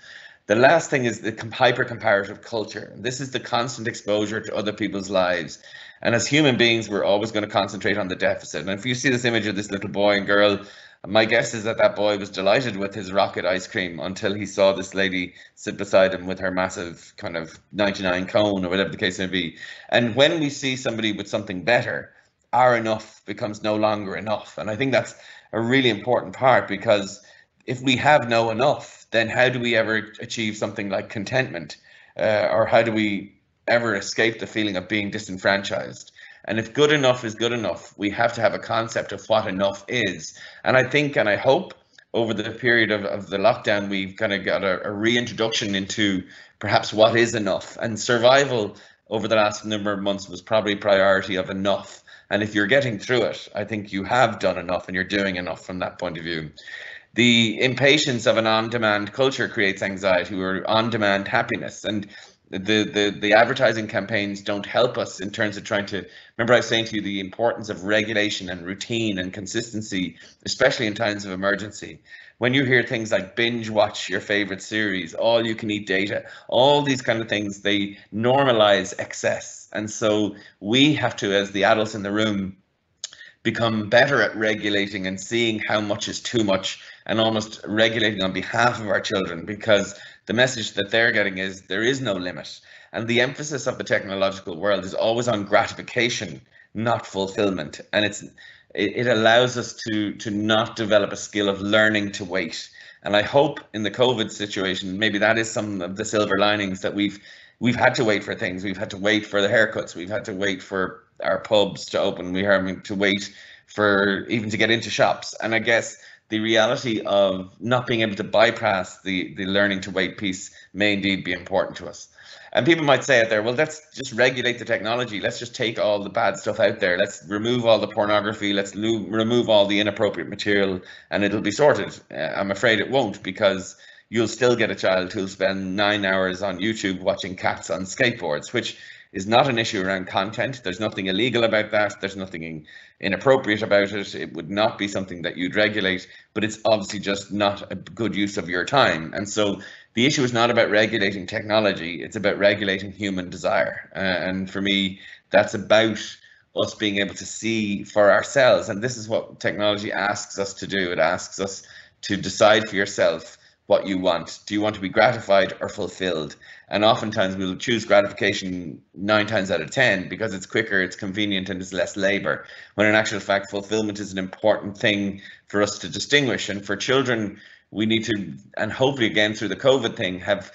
The last thing is the hyper-comparative culture. This is the constant exposure to other people's lives. And as human beings, we're always going to concentrate on the deficit. And if you see this image of this little boy and girl, my guess is that boy was delighted with his rocket ice cream until he saw this lady sit beside him with her massive kind of 99 cone or whatever the case may be. And when we see somebody with something better, our enough becomes no longer enough. And I think that's a really important part, because if we have no enough, then how do we ever achieve something like contentment? Or how do we ever escape the feeling of being disenfranchised? And if good enough is good enough, we have to have a concept of what enough is. And I think, and I hope, over the period of the lockdown, we've kind of got a reintroduction into perhaps what is enough. And survival over the last number of months was probably priority of enough. And if you're getting through it, I think you have done enough and you're doing enough from that point of view. The impatience of an on-demand culture creates anxiety or on-demand happiness. And the advertising campaigns don't help us in terms of trying to, remember I was saying to you the importance of regulation and routine and consistency, especially in times of emergency. When you hear things like binge watch your favorite series, all you can eat data, all these kind of things, they normalize excess. And so we have to, as the adults in the room, become better at regulating and seeing how much is too much, and almost regulating on behalf of our children, because the message that they're getting is there is no limit. And the emphasis of the technological world is always on gratification, not fulfillment. And it allows us to not develop a skill of learning to wait. And I hope in the COVID situation, maybe that is some of the silver linings, that we've had to wait for things. We've had to wait for the haircuts. We've had to wait for our pubs to open. We have to wait for even to get into shops. And I guess the reality of not being able to bypass the learning to wait piece may indeed be important to us. And people might say out there, well, let's just regulate the technology. Let's just take all the bad stuff out there. Let's remove all the pornography. Let's remove all the inappropriate material and it'll be sorted. I'm afraid it won't, because you'll still get a child who'll spend 9 hours on YouTube watching cats on skateboards, which is not an issue around content. There's nothing illegal about that. There's nothing inappropriate about it. It would not be something that you'd regulate, but it's obviously just not a good use of your time. And so the issue is not about regulating technology. It's about regulating human desire. And for me, that's about us being able to see for ourselves. And this is what technology asks us to do. It asks us to decide for yourself what you want? Do you want to be gratified or fulfilled? And oftentimes we'll choose gratification 9 times out of 10 because it's quicker, it's convenient, and it's less labor. When in actual fact, fulfillment is an important thing for us to distinguish. And for children, we need to, and hopefully again through the COVID thing, have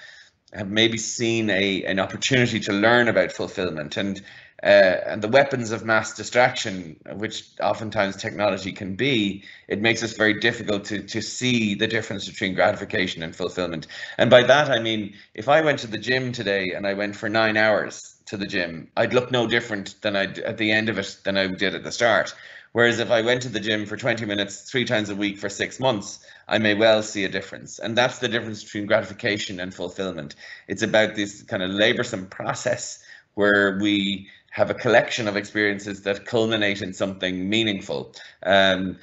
maybe seen an opportunity to learn about fulfillment and the weapons of mass distraction, which oftentimes technology can be. It makes it very difficult to see the difference between gratification and fulfillment. And by that, I mean, if I went to the gym today and I went for 9 hours to the gym, I'd look no different than at the end of it than I did at the start. Whereas if I went to the gym for 20 minutes 3 times a week for 6 months, I may well see a difference. And that's the difference between gratification and fulfillment. It's about this kind of laborsome process where we have a collection of experiences that culminate in something meaningful. And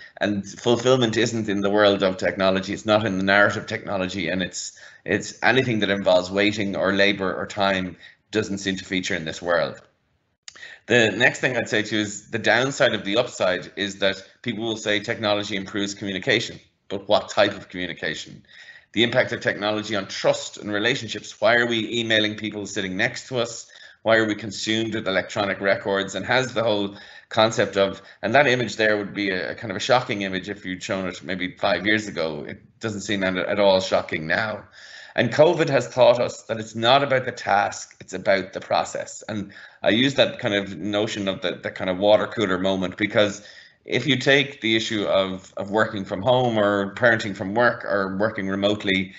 fulfillment isn't in the world of technology. It's not in the narrative technology, and it's anything that involves waiting or labor or time doesn't seem to feature in this world. The next thing I'd say to you is the downside of the upside is that people will say technology improves communication, but what type of communication? The impact of technology on trust and relationships. Why are we emailing people sitting next to us? Why are we consumed with electronic records? And has the whole concept of, and that image there would be a kind of a shocking image if you'd shown it maybe 5 years ago. It doesn't seem at all shocking now. And COVID has taught us that it's not about the task, it's about the process. And I use that kind of notion of the kind of water cooler moment, because if you take the issue of working from home or parenting from work or working remotely,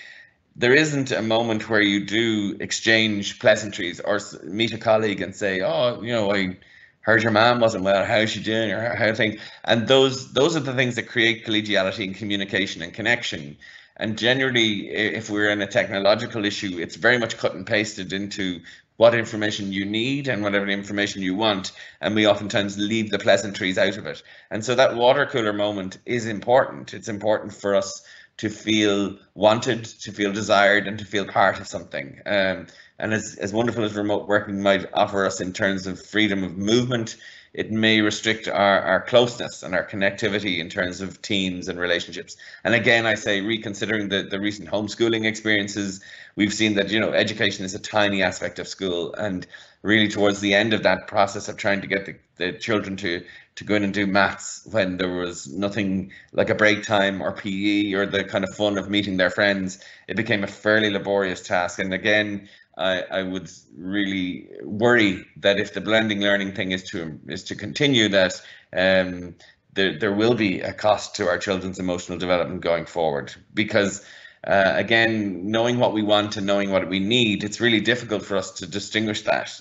there isn't a moment where you do exchange pleasantries or meet a colleague and say, oh, you know, I heard your mom wasn't well, how's she doing, or how things. And those are the things that create collegiality and communication and connection. And generally, if we're in a technological issue, it's very much cut and pasted into what information you need and whatever information you want. And we oftentimes leave the pleasantries out of it. And so that water cooler moment is important. It's important for us to feel wanted, to feel desired, and to feel part of something. And as wonderful as remote working might offer us in terms of freedom of movement, it may restrict our closeness and our connectivity in terms of teams and relationships. And again, I say, reconsidering the recent homeschooling experiences, we've seen that, you know, education is a tiny aspect of school, and really towards the end of that process of trying to get the children to go in and do maths when there was nothing like a break time or PE or the kind of fun of meeting their friends, it became a fairly laborious task. And again, I would really worry that if the blending learning thing is to continue, that there will be a cost to our children's emotional development going forward, because again, knowing what we want and knowing what we need, it's really difficult for us to distinguish that.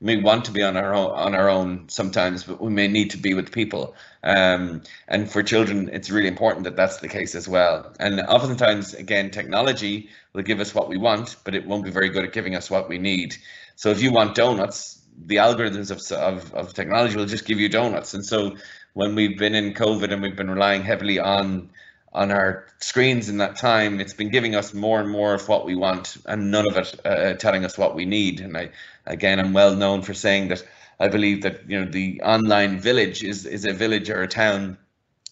We want to be on our own sometimes, but we may need to be with people. And for children, it's really important that that's the case as well. And oftentimes, again, technology will give us what we want, but it won't be very good at giving us what we need. So if you want donuts, the algorithms of technology will just give you donuts. And so when we've been in COVID and we've been relying heavily on our screens in that time, it's been giving us more and more of what we want and none of it telling us what we need. And I'm well known for saying that I believe that, you know, the online village is a village or a town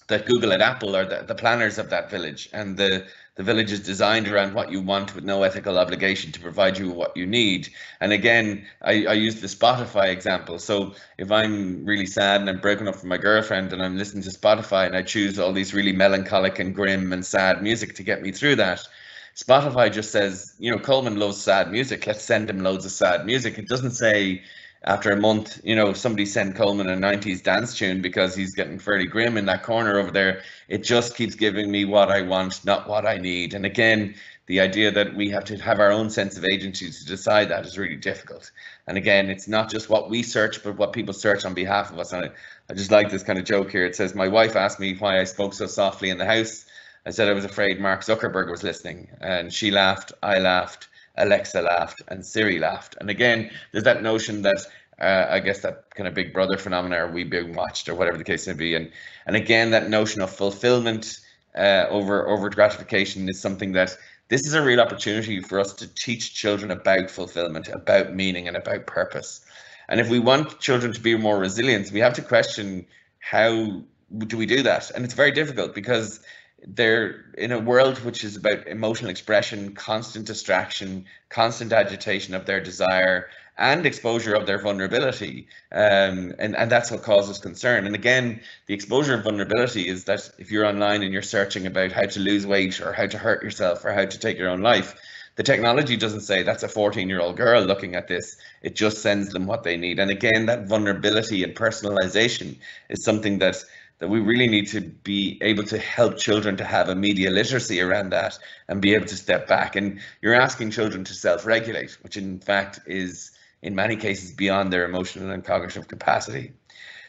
that Google and Apple are the planners of that village, and the village is designed around what you want with no ethical obligation to provide you with what you need. And again, I use the Spotify example. So if I'm really sad and I'm broken up from my girlfriend and I'm listening to Spotify and I choose all these really melancholic and grim and sad music to get me through that, Spotify just says, you know, Colman loves sad music, let's send him loads of sad music. It doesn't say after a month, you know, somebody send Colman a 90s dance tune because he's getting fairly grim in that corner over there. It just keeps giving me what I want, not what I need. And again, the idea that we have to have our own sense of agency to decide that is really difficult. And again, it's not just what we search, but what people search on behalf of us. And I just like this kind of joke here. It says, my wife asked me why I spoke so softly in the house. I said I was afraid Mark Zuckerberg was listening. And she laughed, I laughed, Alexa laughed, and Siri laughed. And again, there's that notion that I guess that kind of Big Brother phenomena, or we being watched, or whatever the case may be. And again, that notion of fulfillment over gratification is something that this is a real opportunity for us to teach children about fulfillment, about meaning, and about purpose. And if we want children to be more resilient, we have to question how do we do that? And it's very difficult, because they're in a world which is about emotional expression, constant distraction, constant agitation of their desire, and exposure of their vulnerability. And that's what causes concern. And again, the exposure of vulnerability is that if you're online and you're searching about how to lose weight or how to hurt yourself or how to take your own life, the technology doesn't say that's a 14-year-old girl looking at this. It just sends them what they need. And again, that vulnerability and personalization is something that we really need to be able to help children to have a media literacy around that and be able to step back. And you're asking children to self-regulate, which in fact is in many cases beyond their emotional and cognitive capacity.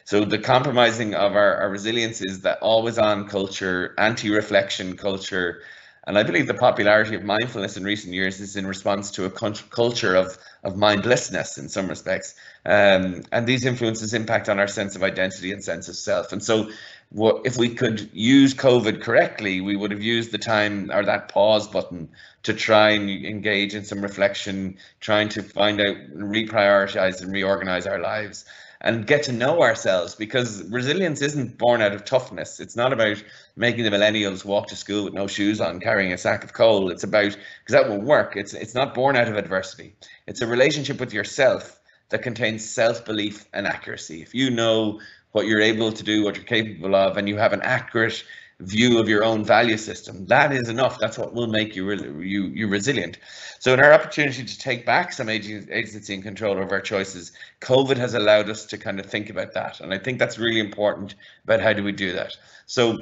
So the compromising of our resilience is that always-on culture, anti-reflection culture, and I believe the popularity of mindfulness in recent years is in response to a culture of mindlessness in some respects. And these influences impact on our sense of identity and sense of self. And so if we could use COVID correctly, we would have used the time or that pause button to try and engage in some reflection, trying to find out, reprioritize and reorganize our lives and get to know ourselves, because resilience isn't born out of toughness. It's not about making the millennials walk to school with no shoes on, carrying a sack of coal. It's about, because that won't work. It's not born out of adversity. It's a relationship with yourself that contains self-belief and accuracy. If you know what you're able to do, what you're capable of, and you have an accurate view of your own value system, that is enough. That's what will make you resilient. So in our opportunity to take back some agency and control over our choices, COVID has allowed us to kind of think about that. And I think that's really important about how do we do that. So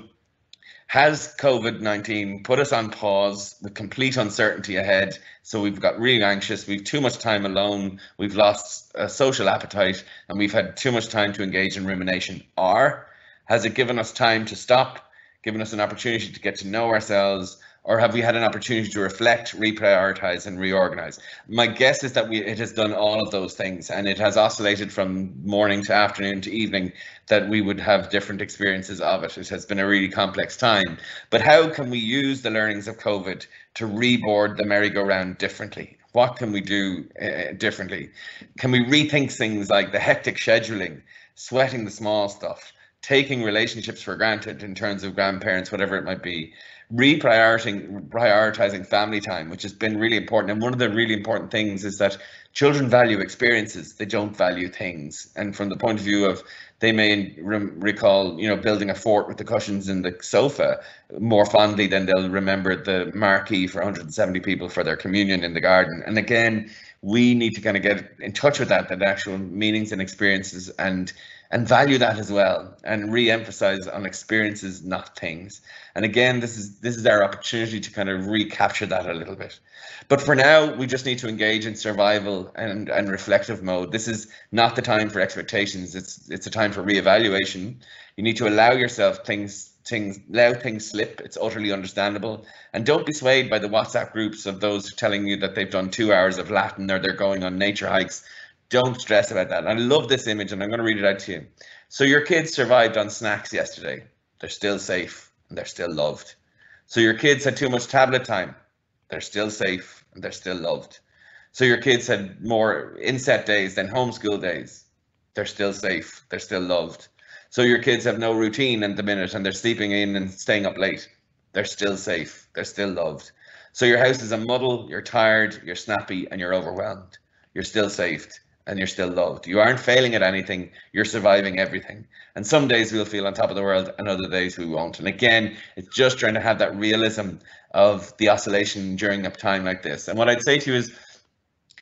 has COVID-19 put us on pause with complete uncertainty ahead? So we've got really anxious, we've too much time alone, we've lost a social appetite, and we've had too much time to engage in rumination? Or has it given us time to stop, given us an opportunity to get to know ourselves? Or have we had an opportunity to reflect, reprioritize, and reorganize? My guess is that it has done all of those things, and it has oscillated from morning to afternoon to evening, that we would have different experiences of it. It has been a really complex time. But how can we use the learnings of COVID to reboard the merry-go-round differently? What can we do differently? Can we rethink things like the hectic scheduling, sweating the small stuff, taking relationships for granted in terms of grandparents, whatever it might be, prioritizing family time, which has been really important. And one of the really important things is that children value experiences, they don't value things. And from the point of view of, they may recall, building a fort with the cushions in the sofa more fondly than they'll remember the marquee for 170 people for their communion in the garden. And again, we need to kind of get in touch with that actual meanings and experiences, and value that as well, and re-emphasize on experiences, not things. And again, this is our opportunity to kind of recapture that a little bit. But for now, we just need to engage in survival and reflective mode. This is not the time for expectations. It's a time for reevaluation. You need to allow yourself allow things slip. It's utterly understandable. And don't be swayed by the WhatsApp groups of those telling you that they've done 2 hours of Latin or they're going on nature hikes. Don't stress about that. I love this image, and I'm going to read it out to you. So your kids survived on snacks yesterday. They're still safe and they're still loved. So your kids had too much tablet time. They're still safe and they're still loved. So your kids had more inset days than homeschool days. They're still safe. They're still loved. So your kids have no routine at the minute and they're sleeping in and staying up late. They're still safe. They're still loved. So your house is a muddle. You're tired, you're snappy, and you're overwhelmed. You're still safe and you're still loved. You aren't failing at anything. You're surviving everything. And some days we'll feel on top of the world and other days we won't. And again, it's just trying to have that realism of the oscillation during a time like this. And what I'd say to you is,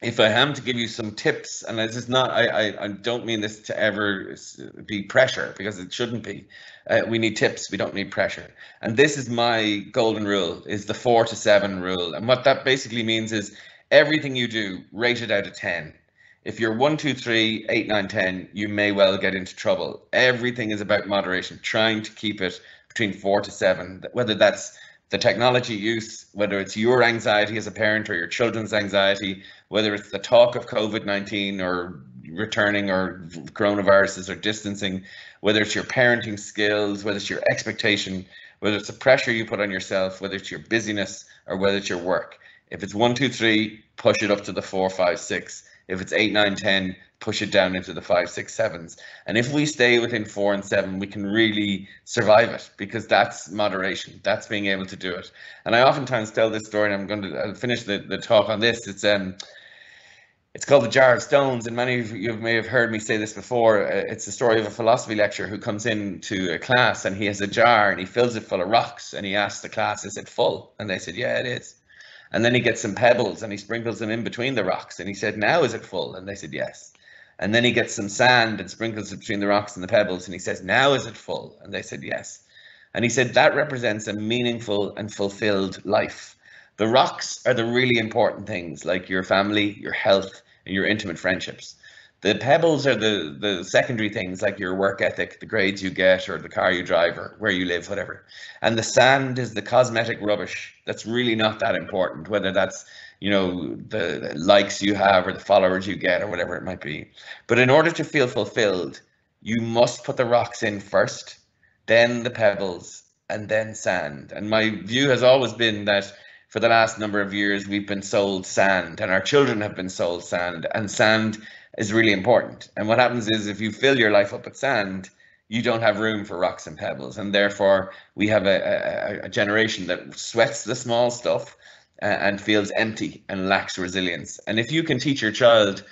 if I am to give you some tips, and this is not, I don't mean this to ever be pressure, because it shouldn't be. We need tips, we don't need pressure. And this is my golden rule, is the 4 to 7 rule. And what that basically means is everything you do, rate it out of 10. If you're 1, 2, 3, 8, 9, 10, you may well get into trouble. Everything is about moderation, trying to keep it between 4 to 7, whether that's the technology use, whether it's your anxiety as a parent or your children's anxiety, whether it's the talk of COVID-19 or returning or coronaviruses or distancing, whether it's your parenting skills, whether it's your expectation, whether it's the pressure you put on yourself, whether it's your busyness or whether it's your work. If it's 1, 2, 3, push it up to the 4, 5, 6. If it's 8, 9, 10, push it down into the 5, 6, 7s. And if we stay within 4 and 7, we can really survive it, because that's moderation. That's being able to do it. And I oftentimes tell this story, and I'm going to finish the talk on this. It's called The Jar of Stones, and many of you may have heard me say this before. It's the story of a philosophy lecturer who comes into a class and he has a jar and he fills it full of rocks, and he asks the class, is it full? And they said, yeah, it is. And then he gets some pebbles and he sprinkles them in between the rocks, and he said, now is it full? And they said, yes. And then he gets some sand and sprinkles it between the rocks and the pebbles, and he says, now is it full? And they said, yes. And he said, that represents a meaningful and fulfilled life. The rocks are the really important things, like your family, your health, and your intimate friendships. The pebbles are the secondary things, like your work ethic, the grades you get, or the car you drive, or where you live, whatever. And the sand is the cosmetic rubbish that's really not that important, whether that's, you know, the likes you have or the followers you get or whatever it might be. But in order to feel fulfilled, you must put the rocks in first, then the pebbles, and then sand. And my view has always been that for the last number of years, we've been sold sand, and our children have been sold sand, and sand is really important. And what happens is, if you fill your life up with sand, you don't have room for rocks and pebbles, and therefore we have a generation that sweats the small stuff and feels empty and lacks resilience. And if you can teach your child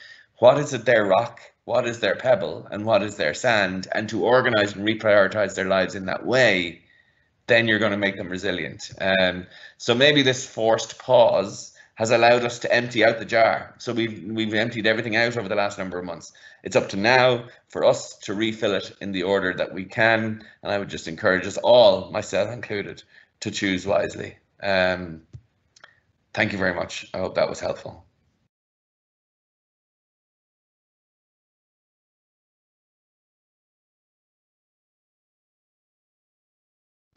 what is it their rock, what is their pebble, and what is their sand, and to organize and reprioritize their lives in that way, then you're going to make them resilient. So maybe this forced pause has allowed us to empty out the jar. So we've emptied everything out over the last number of months. It's up to now for us to refill it in the order that we can. And I would just encourage us all, myself included, to choose wisely. Thank you very much. I hope that was helpful.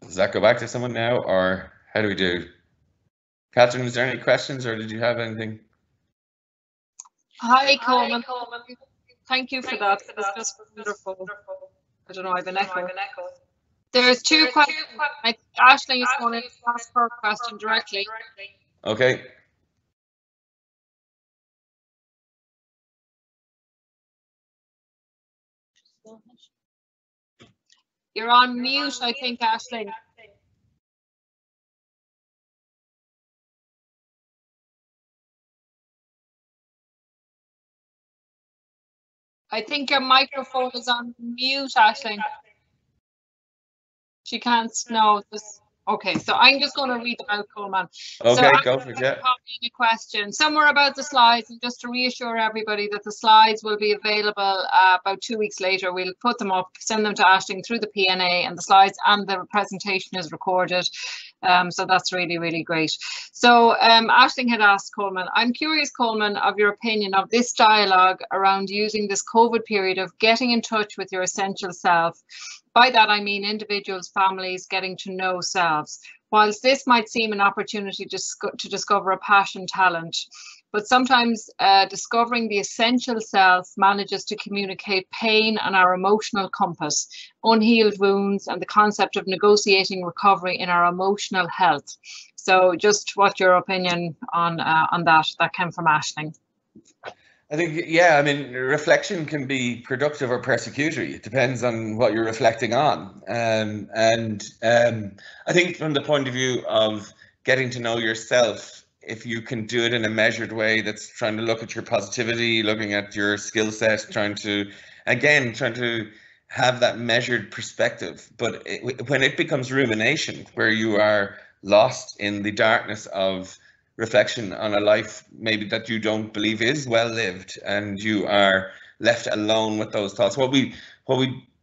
Does that go back to someone now, or how do we do? Catherine, is there any questions, or did you have anything? Hi, Colman. Thank you for that. It was just wonderful. I don't know, I have an echo. There's two questions. Aisling is going to ask her question directly. Okay. You're on mute, I think, Aisling. I think your microphone is on mute, Aisling. She can't know this. Okay, so I'm just going to read them out, Colman. Okay, so go for it. Yeah. A question somewhere about the slides, and just to reassure everybody that the slides will be available about 2 weeks later. We'll put them up, send them to Aisling through the PNA, and the slides and the presentation is recorded. So that's really, really great. So Aisling had asked Colman, I'm curious, Colman, of your opinion of this dialogue around using this COVID period of getting in touch with your essential self. By that, I mean individuals, families getting to know selves. Whilst this might seem an opportunity to discover a passion, talent, but sometimes discovering the essential self manages to communicate pain and our emotional compass, unhealed wounds, and the concept of negotiating recovery in our emotional health. So just what your opinion on that came from Aisling. I think, yeah, I mean, reflection can be productive or persecutory. It depends on what you're reflecting on. I think from the point of view of getting to know yourself, if you can do it in a measured way that's trying to look at your positivity, looking at your skill set, trying to have that measured perspective. But when it becomes rumination, where you are lost in the darkness of reflection on a life maybe that you don't believe is well lived, and you are left alone with those thoughts. What we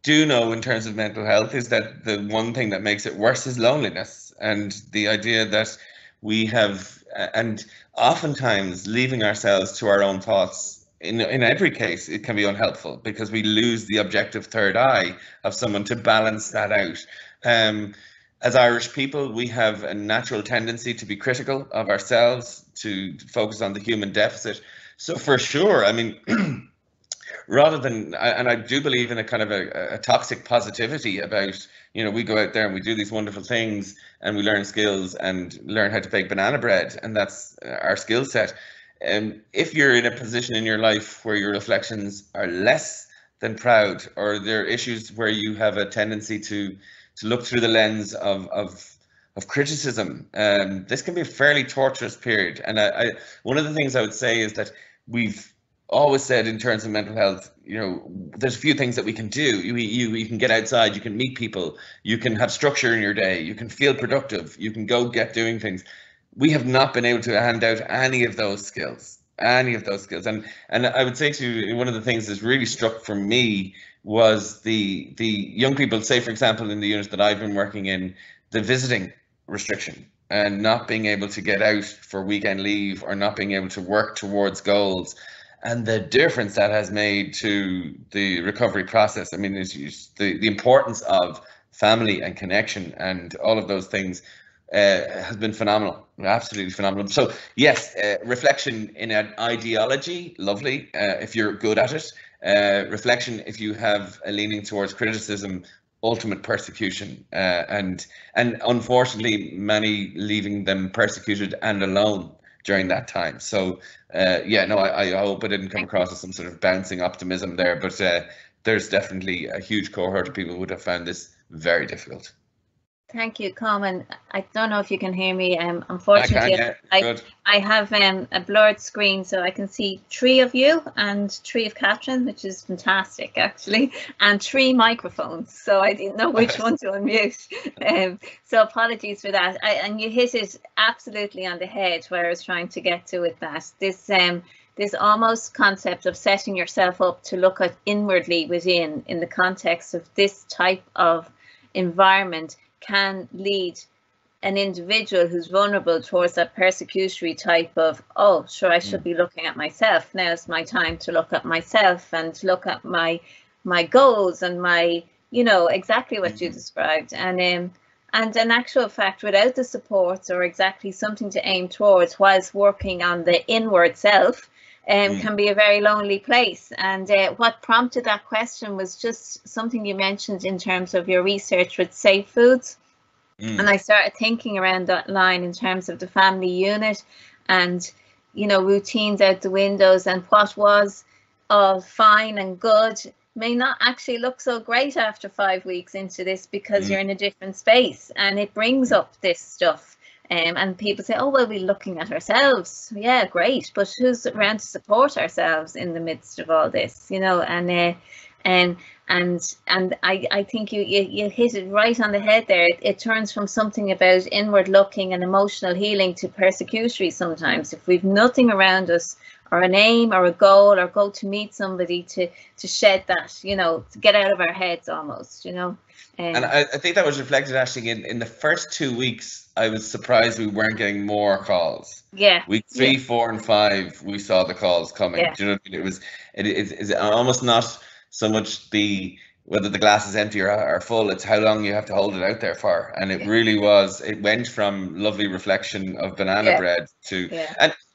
do know in terms of mental health is that the one thing that makes it worse is loneliness, and the idea that we have, and oftentimes leaving ourselves to our own thoughts, in every case it can be unhelpful, because we lose the objective third eye of someone to balance that out. As Irish people, we have a natural tendency to be critical of ourselves, to focus on the human deficit. So for sure, I mean, rather than, and I do believe in a kind of a toxic positivity about, you know, we go out there and we do these wonderful things and we learn skills and learn how to bake banana bread, and that's our skill set. if you're in a position in your life where your reflections are less than proud, or there are issues where you have a tendency to look through the lens of criticism, this can be a fairly torturous period. And one of the things I would say is that we've always said in terms of mental health, there's a few things that we can do. You can get outside, you can meet people, you can have structure in your day, you can feel productive, you can go get doing things. We have not been able to hand out any of those skills. And I would say to you, one of the things that's really struck for me was the young people, say for example in the unit that I've been working in, the visiting restriction and not being able to get out for weekend leave or not being able to work towards goals, and the difference that has made to the recovery process. I mean, the importance of family and connection and all of those things has been phenomenal, absolutely phenomenal. So yes, reflection in an ideology, lovely, if you're good at it. Reflection if you have a leaning towards criticism, ultimate persecution, and unfortunately many leaving them persecuted and alone during that time. So yeah, no, I hope I didn't come across as some sort of bouncing optimism there, but there's definitely a huge cohort of people who would have found this very difficult. Thank you, Colman. I don't know if you can hear me. Unfortunately, I have a blurred screen, so I can see 3 of you and 3 of Catherine, which is fantastic, actually, and 3 microphones. So I didn't know which one to unmute. So apologies for that. And you hit it absolutely on the head where I was trying to get to with that. This almost concept of setting yourself up to look at inwardly within in the context of this type of environment can lead an individual who's vulnerable towards that persecutory type of, oh, sure, I should be looking at myself. Now's my time to look at myself and look at my goals and my, exactly what you described. And in actual fact, without the supports or exactly something to aim towards whilst working on the inward self, can be a very lonely place. And what prompted that question was just something you mentioned in terms of your research with safe foods. And I started thinking around that line in terms of the family unit and, routines out the windows, and what was all fine and good may not actually look so great after 5 weeks into this, because you're in a different space and it brings up this stuff. And people say, oh, well, we're looking at ourselves. Yeah, great. But who's around to support ourselves in the midst of all this, and I think you hit it right on the head there. It turns from something about inward looking and emotional healing to persecutory sometimes. If we've nothing around us, or an aim or a goal, or go to meet somebody to shed that, to get out of our heads almost, And I think that was reflected actually in the first 2 weeks. I was surprised we weren't getting more calls. Yeah. Week 3, 4, and 5, we saw the calls coming. Yeah. Do you know what I mean? It's almost not so much whether the glass is empty or full, it's how long you have to hold it out there for. And it really was, it went from lovely reflection of banana bread to,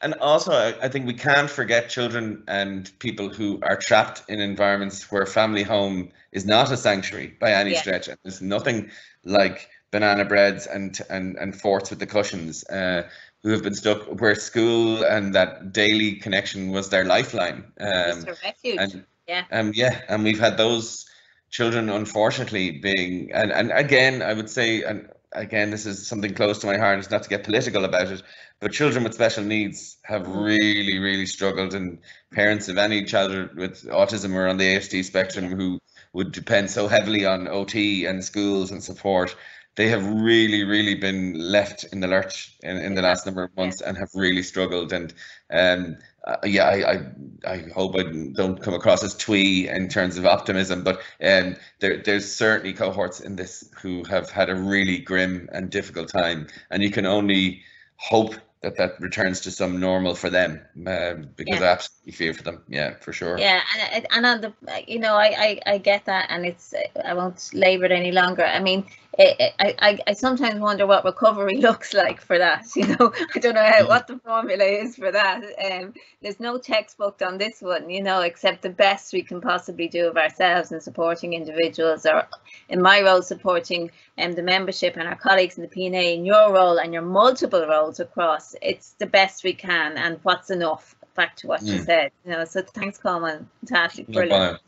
and also I think we can't forget children and people who are trapped in environments where family home is not a sanctuary by any stretch. And there's nothing like banana breads and forts with the cushions, who have been stuck where school and that daily connection was their lifeline. It's a refuge. And we've had those children unfortunately being, and again I would say, and again this is something close to my heart, it's not to get political about it, but children with special needs have really struggled, and parents of any child with autism or on the ASD spectrum who would depend so heavily on OT and schools and support, they have really been left in the lurch in the last number of months and have really struggled. And I hope I don't come across as twee in terms of optimism, but there's certainly cohorts in this who have had a really grim and difficult time, and you can only hope that returns to some normal for them, because I absolutely feel for them. Yeah, for sure. Yeah, and on the, I get that, and it's, I won't labor it any longer. I mean, I sometimes wonder what recovery looks like for that. I don't know what the formula is for that. There's no textbook on this one, except the best we can possibly do of ourselves in supporting individuals, or in my role supporting the membership and our colleagues in the P&A, in your role and your multiple roles across. It's the best we can, and what's enough. back to what you said. You know, so thanks, Colman. Fantastic, brilliant.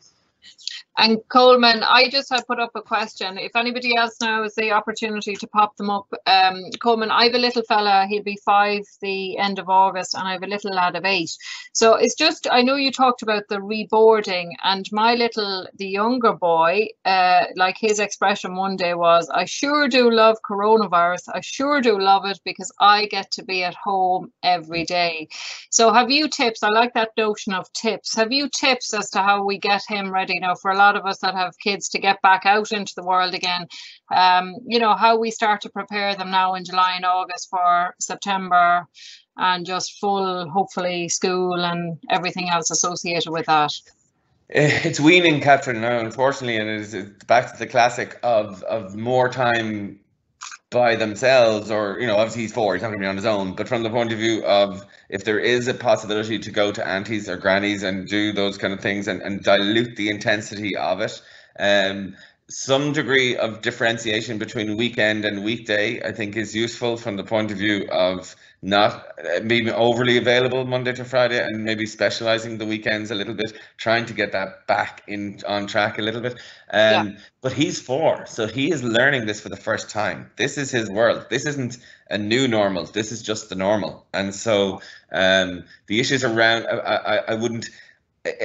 And Colman, I just had put up a question. If anybody else now has the opportunity to pop them up. Colman, I have a little fella, he'll be 5 the end of August, and I have a little lad of 8. So it's just, I know you talked about the reboarding, and the younger boy, like his expression one day was, I sure do love coronavirus. I sure do love it because I get to be at home every day. So have you tips? I like that notion of tips. Have you tips as to how we get him ready now for a lot of us that have kids to get back out into the world again? You know, how we start to prepare them now in July and August for September and just full, hopefully, school and everything else associated with that. It's weaning, Catherine, now, unfortunately, and it's back to the classic of more time by themselves, or, you know, obviously he's 4, he's not going to be on his own, but from the point of view of if there is a possibility to go to aunties or grannies and do those kind of things and dilute the intensity of it, some degree of differentiation between weekend and weekday, I think, is useful from the point of view of not being overly available Monday to Friday and maybe specializing the weekends a little bit, trying to get that back on track a little bit. But he's 4, so he is learning this for the first time. This is his world. This isn't a new normal. This is just the normal. And so the issues around, I wouldn't,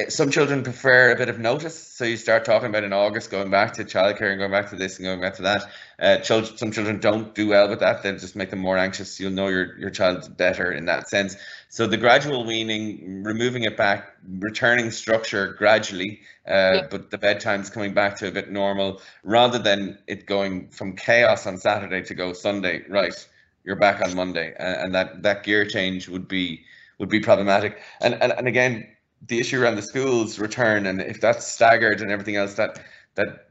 some children prefer a bit of notice, so you start talking about in August going back to childcare and going back to this and going back to that. Some children don't do well with that. They'll just make them more anxious. You'll know your child's better in that sense. So the gradual weaning, removing it back, returning structure gradually, but the bedtime's coming back to a bit normal, rather than it going from chaos on Saturday to go Sunday, right, you're back on Monday, and that gear change would be problematic. And again, the issue around the schools return, and if that's staggered and everything else, that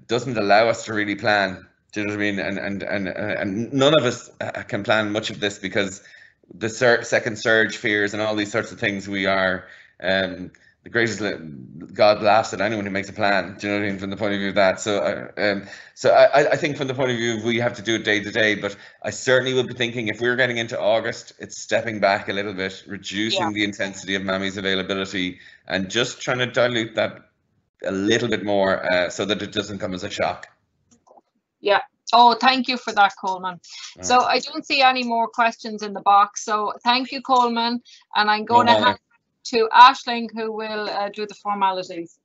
doesn't allow us to really plan. Do you know what I mean? And none of us can plan much of this because the second surge fears and all these sorts of things. We are the greatest. God laughs at anyone who makes a plan. Do you know what I mean? From the point of view of that. So I think from the point of view of we have to do it day to day. But I certainly would be thinking if we're getting into August, it's stepping back a little bit, reducing the intensity of Mammy's availability, and just trying to dilute that a little bit more so that it doesn't come as a shock. Yeah. Oh, thank you for that, Colman. So I don't see any more questions in the box. So thank you, Colman. And I'm going to hand to Aisling, who will do the formalities.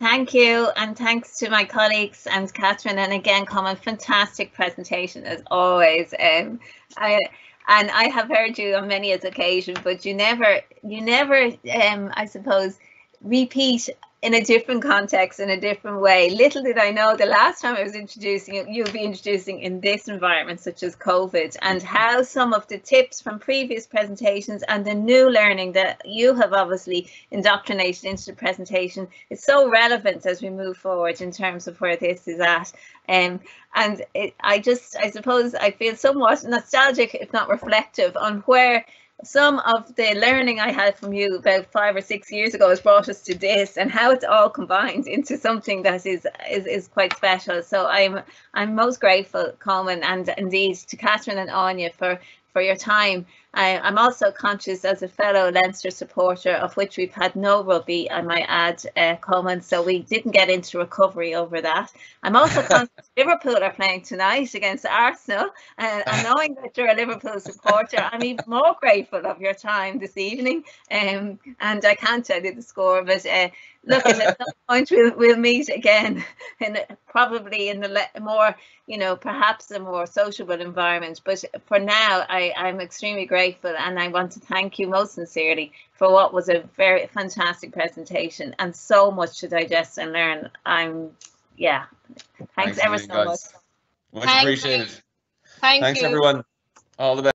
Thank you, and thanks to my colleagues and Catherine, and again, Colman, fantastic presentation as always. And I have heard you on many occasions, but you never, I suppose, repeat in a different context, in a different way. Little did I know the last time I was introducing you, you'll be introducing in this environment, such as COVID, and how some of the tips from previous presentations and the new learning that you have obviously indoctrinated into the presentation is so relevant as we move forward in terms of where this is at. I suppose I feel somewhat nostalgic, if not reflective, on where some of the learning I had from you about 5 or 6 years ago has brought us to this, and how it's all combined into something that is quite special. So I'm most grateful, Colman, and indeed to Catherine and Anya for your time. I'm also conscious as a fellow Leinster supporter, of which we've had no rugby, I might add, Colman, so we didn't get into recovery over that. I'm also conscious Liverpool are playing tonight against Arsenal, and knowing that you're a Liverpool supporter, I'm even more grateful of your time this evening, and I can't tell you the score, but look, at some point we'll meet again, probably in the more, perhaps a more sociable environment. But for now, I'm extremely grateful, and I want to thank you most sincerely for what was a very fantastic presentation and so much to digest and learn. Thanks ever so much. Much appreciated. Thanks everyone. All the best.